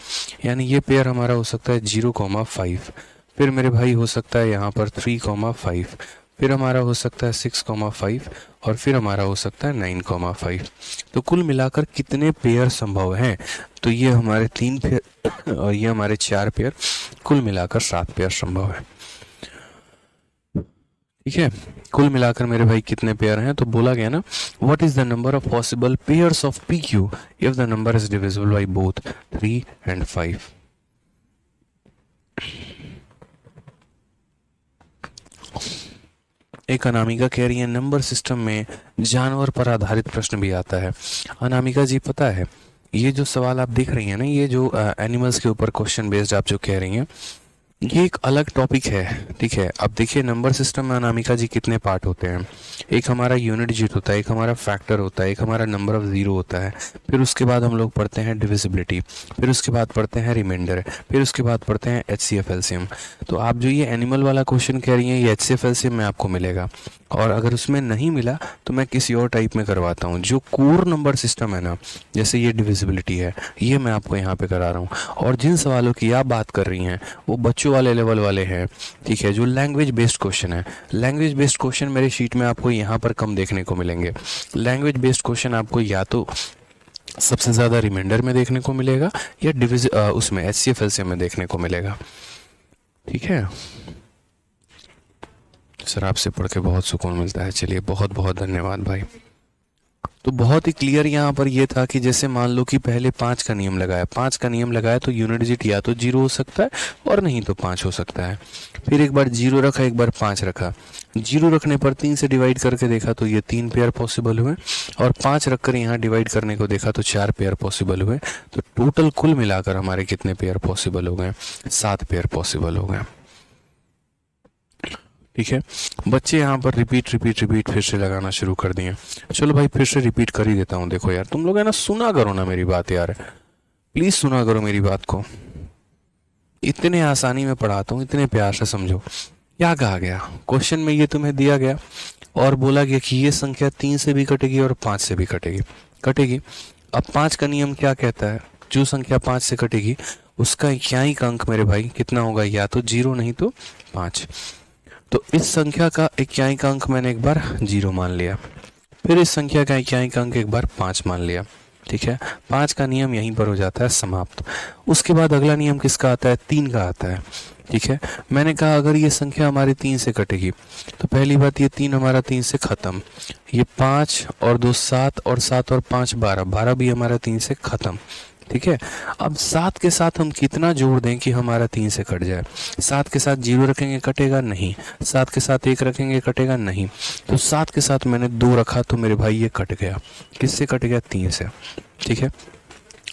यानी ये पेयर हमारा हो सकता है 0,5। फिर मेरे भाई हो सकता है यहाँ पर 3,5, फिर हमारा हो सकता है 6,5 और फिर हमारा हो सकता है 9,5। तो कुल मिलाकर कितने पेयर संभव हैं, तो ये हमारे 3 पेयर और ये हमारे 4 पेयर, कुल मिलाकर 7 पेयर संभव है। ठीक है, कुल मिलाकर मेरे भाई कितने पेयर हैं, तो बोला गया ना, what is the number of possible pairs of P Q if the number is divisible by both 3 and 5। एक अनामिका कह रही है नंबर सिस्टम में जानवर पर आधारित प्रश्न भी आता है। अनामिका जी पता है ये जो सवाल आप देख रही हैं ना, ये जो एनिमल्स के ऊपर क्वेश्चन बेस्ड आप जो कह रही हैं, ये एक अलग टॉपिक है। ठीक है, अब देखिए नंबर सिस्टम में अनामिका जी कितने पार्ट होते हैं। एक हमारा यूनिट डिजिट होता है, एक हमारा फैक्टर होता है, एक हमारा नंबर ऑफ जीरो होता है, फिर उसके बाद हम लोग पढ़ते हैं डिविजिबिलिटी, फिर उसके बाद पढ़ते हैं रिमाइंडर, फिर उसके बाद पढ़ते हैं HCF एलसीएम। तो आप जो ये एनिमल वाला क्वेश्चन कह रही हैं ये HCF एलसीएम में आपको मिलेगा, और अगर उसमें नहीं मिला तो मैं किसी और टाइप में करवाता हूँ। जो कोर नंबर सिस्टम है ना, जैसे ये डिविजिबिलिटी है, ये मैं आपको यहाँ पे करा रहा हूँ। और जिन सवालों की आप बात कर रही हैं वो बच्चों वाले लेवल वाले हैं। ठीक है, जो लैंग्वेज बेस्ड क्वेश्चन है, लैंग्वेज बेस्ड क्वेश्चन मेरे शीट में आपको यहाँ पर कम देखने को मिलेंगे। लैंग्वेज बेस्ड क्वेश्चन आपको या तो सबसे ज़्यादा रिमाइंडर में देखने को मिलेगा या उसमें HCF एलसीएम में देखने को मिलेगा। ठीक है सर, आपसे पढ़ के बहुत सुकून मिलता है। चलिए बहुत बहुत धन्यवाद भाई। तो बहुत ही क्लियर यहाँ पर ये था कि जैसे मान लो कि पहले 5 का नियम लगाया, 5 का नियम लगाया तो यूनिट डिजिट या तो 0 हो सकता है और नहीं तो 5 हो सकता है। फिर एक बार 0 रखा, एक बार 5 रखा, 0 रखने पर 3 से डिवाइड करके देखा तो ये 3 पेयर पॉसिबल हुए, और 5 रखकर यहाँ डिवाइड करने को देखा तो 4 पेयर पॉसिबल हुए। तो टोटल कुल मिलाकर हमारे कितने पेयर पॉसिबल हो गए, 7 पेयर पॉसिबल हो गए। ठीक है, बच्चे यहाँ पर रिपीट रिपीट रिपीट फिर से लगाना शुरू कर दिए। चलो भाई फिर से रिपीट कर ही देता हूँ। देखो यार तुम लोग है ना, सुना करो ना मेरी बात यार, प्लीज सुना करो मेरी बात को। इतने आसानी में पढ़ाता हूँ, इतने प्यार से समझो। क्या कहा गया क्वेश्चन में, ये तुम्हें दिया गया और बोला गया कि ये संख्या 3 से भी कटेगी और 5 से भी कटेगी। अब 5 का नियम क्या कहता है, जो संख्या 5 से कटेगी उसका इक्याई अंक मेरे भाई कितना होगा, या तो 0 नहीं तो 5। तो इस संख्या का इक्याई अंक मैंने एक बार 0 मान लिया, फिर इस संख्या का इक्याई अंक एक बार 5 मान लिया। ठीक है, 5 का नियम यहीं पर हो जाता है समाप्त। उसके बाद अगला नियम किसका आता है, 3 का आता है। ठीक है, मैंने कहा अगर ये संख्या हमारी 3 से कटेगी तो पहली बात, ये 3 हमारा 3 से खत्म, ये 5 और 2 7 और 7 और 5 12, 12 भी हमारा 3 से खत्म। ठीक है, अब 7 के साथ हम कितना जोड़ दें कि हमारा 3 से कट जाए। 7 के साथ 0 रखेंगे कटेगा नहीं, 7 के साथ 1 रखेंगे कटेगा नहीं, तो 7 के साथ मैंने 2 रखा तो मेरे भाई ये कट गया। किससे कट गया, 3 से। ठीक है,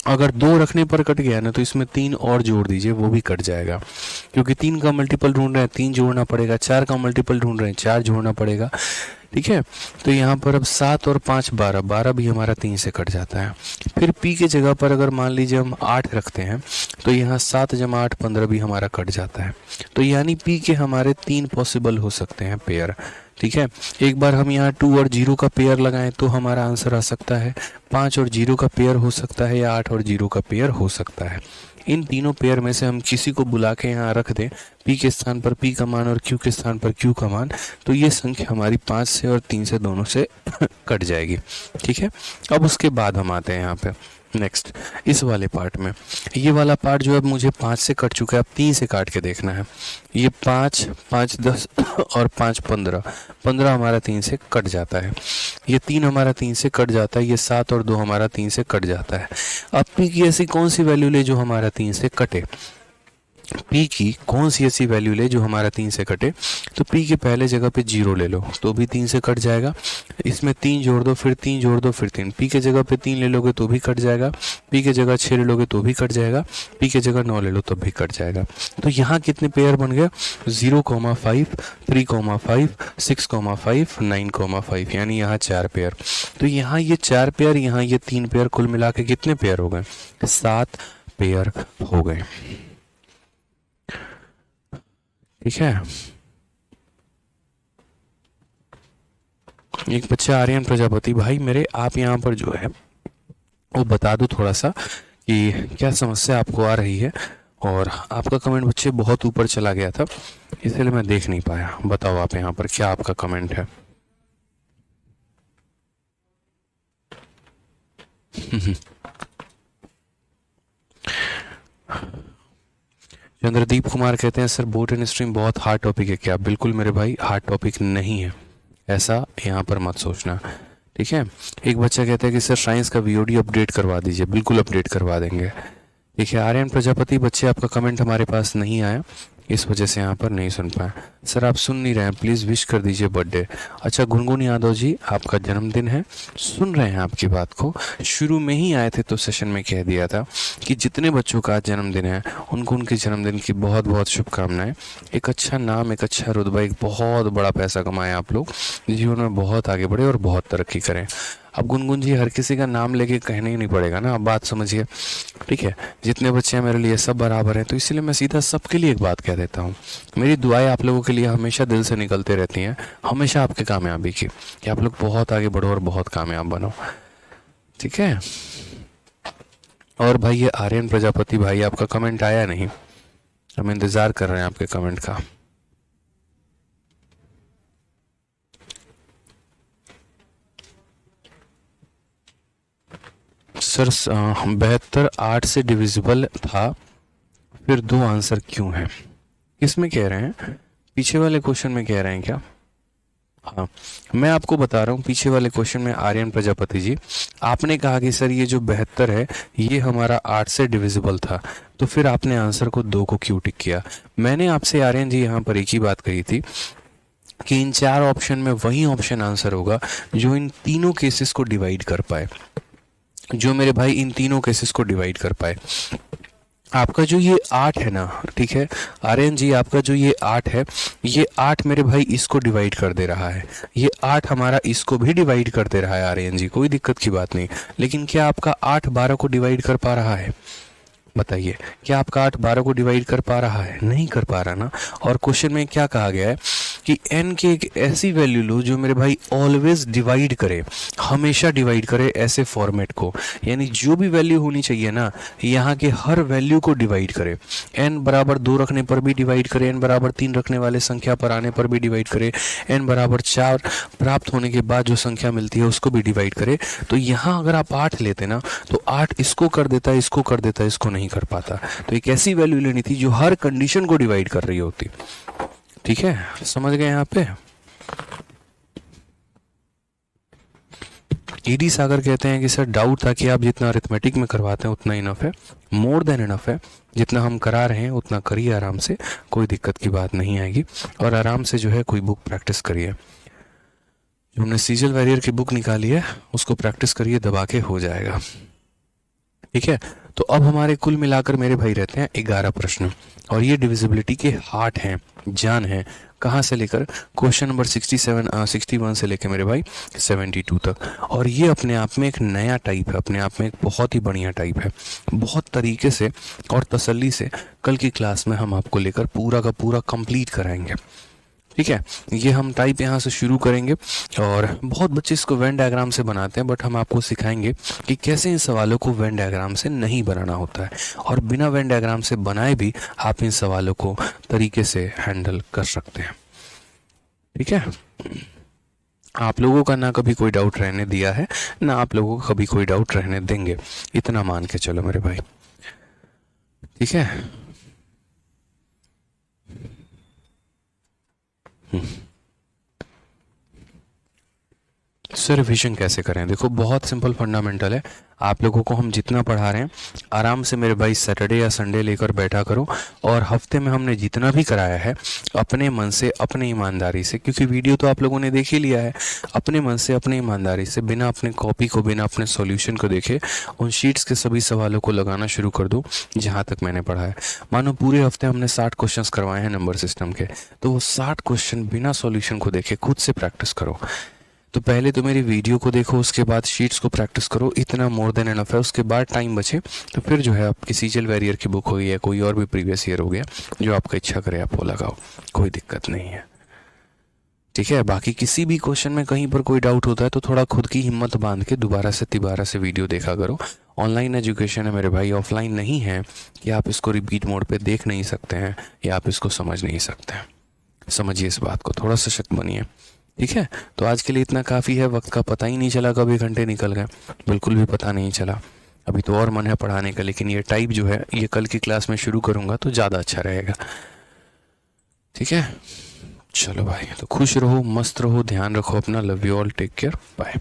अगर 2 रखने पर कट गया ना तो इसमें 3 और जोड़ दीजिए, वो भी कट जाएगा, क्योंकि 3 का मल्टीपल ढूंढ रहे हैं 3 जोड़ना पड़ेगा, 4 का मल्टीपल ढूंढ रहे हैं 4 जोड़ना पड़ेगा। ठीक है, तो यहाँ पर अब 7 और 5 12, 12 भी हमारा 3 से कट जाता है। फिर p के जगह पर अगर मान लीजिए हम 8 रखते हैं तो यहाँ 7 जमा 8 15 भी हमारा कट जाता है। तो यानी p के हमारे 3 पॉसिबल हो सकते हैं पेयर। ठीक है, एक बार हम यहाँ 2 और 0 का पेयर लगाएं तो हमारा आंसर आ सकता है, 5 और 0 का पेयर हो सकता है, या 8 और 0 का पेयर हो सकता है। इन तीनों पेयर में से हम किसी को बुला के यहाँ रख दें, p के स्थान पर p का मान और q के स्थान पर q का मान, तो ये संख्या हमारी 5 से और 3 से दोनों से कट जाएगी। ठीक है, अब उसके बाद हम आते हैं यहाँ पे नेक्स्ट इस वाले पार्ट में। ये वाला पार्ट जो है मुझे 5 से कट चुका है, अब 3 से काट के देखना है। ये 5 5 10 और 5 15, 15 हमारा 3 से कट जाता है। ये 3 हमारा 3 से कट जाता है, ये 7 और 2 हमारा 3 से कट जाता है। अब p की ऐसी कौन सी वैल्यू ले जो हमारा 3 से कटे, p की कौन सी ऐसी वैल्यू ले जो हमारा 3 से कटे, तो p के पहले जगह पे 0 ले लो तो भी 3 से कट जाएगा, इसमें 3 जोड़ दो, फिर 3 जोड़ दो, फिर 3, p के जगह पे 3 ले लोगे तो भी कट जाएगा, p के जगह 6 ले लोगे तो भी कट जाएगा, p के जगह 9 ले लो तो भी कट जाएगा। तो यहाँ कितने पेयर बन गए, 0,5 3,5 6,5 9,5, यानी यहाँ 4 पेयर। तो यहाँ ये 4 पेयर, यहाँ ये 3 पेयर, कुल मिला के कितने पेयर हो गए, 7 पेयर हो गए। ठीक है, एक बच्चा आर्यन प्रजापति, भाई मेरे आप यहाँ पर जो है वो बता दो थोड़ा सा कि क्या समस्या आपको आ रही है। और आपका कमेंट बच्चे बहुत ऊपर चला गया था इसलिए मैं देख नहीं पाया। बताओ आप यहाँ पर क्या आपका कमेंट है। चंद्रदीप कुमार कहते हैं सर बोट एंड स्ट्रीम बहुत हार्ड टॉपिक है क्या। बिल्कुल मेरे भाई हार्ड टॉपिक नहीं है, ऐसा यहाँ पर मत सोचना। ठीक है, एक बच्चा कहता है कि सर साइंस का वीओडी अपडेट करवा दीजिए। बिल्कुल अपडेट करवा देंगे। ठीक है, आर्यन प्रजापति बच्चे आपका कमेंट हमारे पास नहीं आया, इस वजह से यहाँ पर नहीं सुन पाए। सर आप सुन नहीं रहे हैं, प्लीज़ विश कर दीजिए बर्थडे। अच्छा गुनगुन यादव जी आपका जन्मदिन है, सुन रहे हैं आपकी बात को। शुरू में ही आए थे तो सेशन में कह दिया था कि जितने बच्चों का आज जन्मदिन है उनको उनके जन्मदिन की बहुत बहुत शुभकामनाएं। एक अच्छा नाम, एक अच्छा रुतबा, एक बहुत बड़ा पैसा कमाएं आप लोग, जीवन में बहुत आगे बढ़े और बहुत तरक्की करें। अब गुनगुन जी हर किसी का नाम लेके कहना ही नहीं पड़ेगा ना, आप बात समझिए। ठीक है, जितने बच्चे हैं मेरे लिए सब बराबर हैं, तो इसलिए मैं सीधा सबके लिए एक बात कह देता हूँ। मेरी दुआएं आप लोगों के लिए हमेशा दिल से निकलते रहती हैं, हमेशा आपके कामयाबी की, कि आप लोग बहुत आगे बढ़ो और बहुत कामयाब बनो। ठीक है, और भाई ये आर्यन प्रजापति भाई आपका कमेंट आया नहीं, हम इंतज़ार कर रहे हैं आपके कमेंट का। सर 72 8 से डिविजिबल था, फिर 2 आंसर क्यों हैं। किसमें कह रहे हैं, पीछे वाले क्वेश्चन में कह रहे हैं क्या। हाँ मैं आपको बता रहा हूँ, पीछे वाले क्वेश्चन में आर्यन प्रजापति जी आपने कहा कि सर ये जो 72 है ये हमारा 8 से डिविजिबल था, तो फिर आपने आंसर को 2 को क्यों टिक किया। मैंने आपसे आर्यन जी यहाँ पर एक ही बात कही थी कि इन 4 ऑप्शन में वही ऑप्शन आंसर होगा जो इन तीनों केसेस को डिवाइड कर पाए, जो मेरे भाई इन तीनों केसेस को डिवाइड कर पाए। आपका जो ये 8 है ना, ठीक है आर्यन जी, आपका जो ये 8 है, ये 8 मेरे भाई इसको डिवाइड कर दे रहा है, ये 8 हमारा इसको भी डिवाइड कर दे रहा है आर्यन जी, कोई दिक्कत की बात नहीं। लेकिन क्या आपका 8 12 को डिवाइड कर पा रहा है? बताइए, क्या आपका 8 12 को डिवाइड कर पा रहा है? नहीं कर पा रहा ना। और क्वेश्चन में क्या कहा गया है कि n की एक ऐसी वैल्यू लो जो मेरे भाई ऑलवेज डिवाइड करे, हमेशा डिवाइड करे ऐसे फॉर्मेट को, यानी जो भी वैल्यू होनी चाहिए ना, यहाँ के हर वैल्यू को डिवाइड करे। n बराबर 2 रखने पर भी डिवाइड करे, n बराबर 3 रखने वाले संख्या पर आने पर भी डिवाइड करे, n बराबर 4 प्राप्त होने के बाद जो संख्या मिलती है उसको भी डिवाइड करे। तो यहाँ अगर आप 8 लेते ना, तो 8 इसको कर देता है, इसको कर देता है, इसको नहीं कर पाता। तो एक ऐसी वैल्यू लेनी थी जो हर कंडीशन को डिवाइड कर रही होती। ठीक है, समझ गए यहाँ पे? ईडी सागर कहते हैं कि सर डाउट था कि आप जितना अरिथमेटिक में करवाते हैं उतना इनफ है, मोर देन इनफ है, जितना हम करा रहे हैं उतना करिए आराम से, कोई दिक्कत की बात नहीं आएगी। और आराम से जो है कोई बुक प्रैक्टिस करिए, जो हमने सीजल वैरियर की बुक निकाली है उसको प्रैक्टिस करिए, दबा के हो जाएगा। ठीक है, तो अब हमारे कुल मिलाकर मेरे भाई रहते हैं 11 प्रश्न, और ये डिविजिबिलिटी के हार्ट हैं, जान है। कहाँ से लेकर क्वेश्चन नंबर 61 से लेकर मेरे भाई 72 तक। और ये अपने आप में एक नया टाइप है, अपने आप में एक बहुत ही बढ़िया टाइप है। बहुत तरीके से और तसल्ली से कल की क्लास में हम आपको लेकर पूरा का पूरा कंप्लीट कराएंगे। ठीक है, ये हम टाइप यहाँ से शुरू करेंगे, और बहुत बच्चे इसको वेन डायग्राम से बनाते हैं, बट हम आपको सिखाएंगे कि कैसे इन सवालों को वेन डायग्राम से नहीं बनाना होता है, और बिना वेन डायग्राम से बनाए भी आप इन सवालों को तरीके से हैंडल कर सकते हैं। ठीक है, आप लोगों का ना कभी कोई डाउट रहने दिया है, ना आप लोगों का कभी कोई डाउट रहने देंगे, इतना मान के चलो मेरे भाई। ठीक है, सर रिविजन कैसे करें? देखो बहुत सिंपल फंडामेंटल है, आप लोगों को हम जितना पढ़ा रहे हैं आराम से मेरे भाई सैटरडे या संडे लेकर बैठा करो, और हफ्ते में हमने जितना भी कराया है अपने मन से, अपनी ईमानदारी से, क्योंकि वीडियो तो आप लोगों ने देख ही लिया है, अपने मन से, अपनी ईमानदारी से, बिना अपने कॉपी को, बिना अपने सॉल्यूशन को देखे उन शीट्स के सभी सवालों को लगाना शुरू कर दो जहाँ तक मैंने पढ़ा है। मानो पूरे हफ्ते हमने 60 क्वेश्चन करवाए हैं नंबर सिस्टम के, तो वो 60 क्वेश्चन बिना सॉल्यूशन को देखे खुद से प्रैक्टिस करो। तो पहले तो मेरी वीडियो को देखो, उसके बाद शीट्स को प्रैक्टिस करो, इतना मोर देन एनफ है। उसके बाद टाइम बचे तो फिर जो है आपकी सीजल वैरियर की बुक हो गई है, कोई और भी प्रीवियस ईयर हो गया, जो आपका इच्छा करे आप वो लगाओ, कोई दिक्कत नहीं है। ठीक है, बाकी किसी भी क्वेश्चन में कहीं पर कोई डाउट होता है तो थोड़ा खुद की हिम्मत बांध के दोबारा से तिबारा से वीडियो देखा करो। ऑनलाइन एजुकेशन है मेरे भाई, ऑफलाइन नहीं है कि आप इसको रिपीट मोड पे देख नहीं सकते हैं या आप इसको समझ नहीं सकते हैं। समझिए इस बात को, थोड़ा सशक्त बनिए। ठीक है, तो आज के लिए इतना काफ़ी है। वक्त का पता ही नहीं चला, कब 1 घंटे निकल गए, बिल्कुल भी पता नहीं चला। अभी तो और मन है पढ़ाने का, लेकिन ये टाइप जो है ये कल की क्लास में शुरू करूँगा तो ज़्यादा अच्छा रहेगा। ठीक है, चलो भाई, तो खुश रहो, मस्त रहो, ध्यान रखो अपना। Love you all, take care, bye.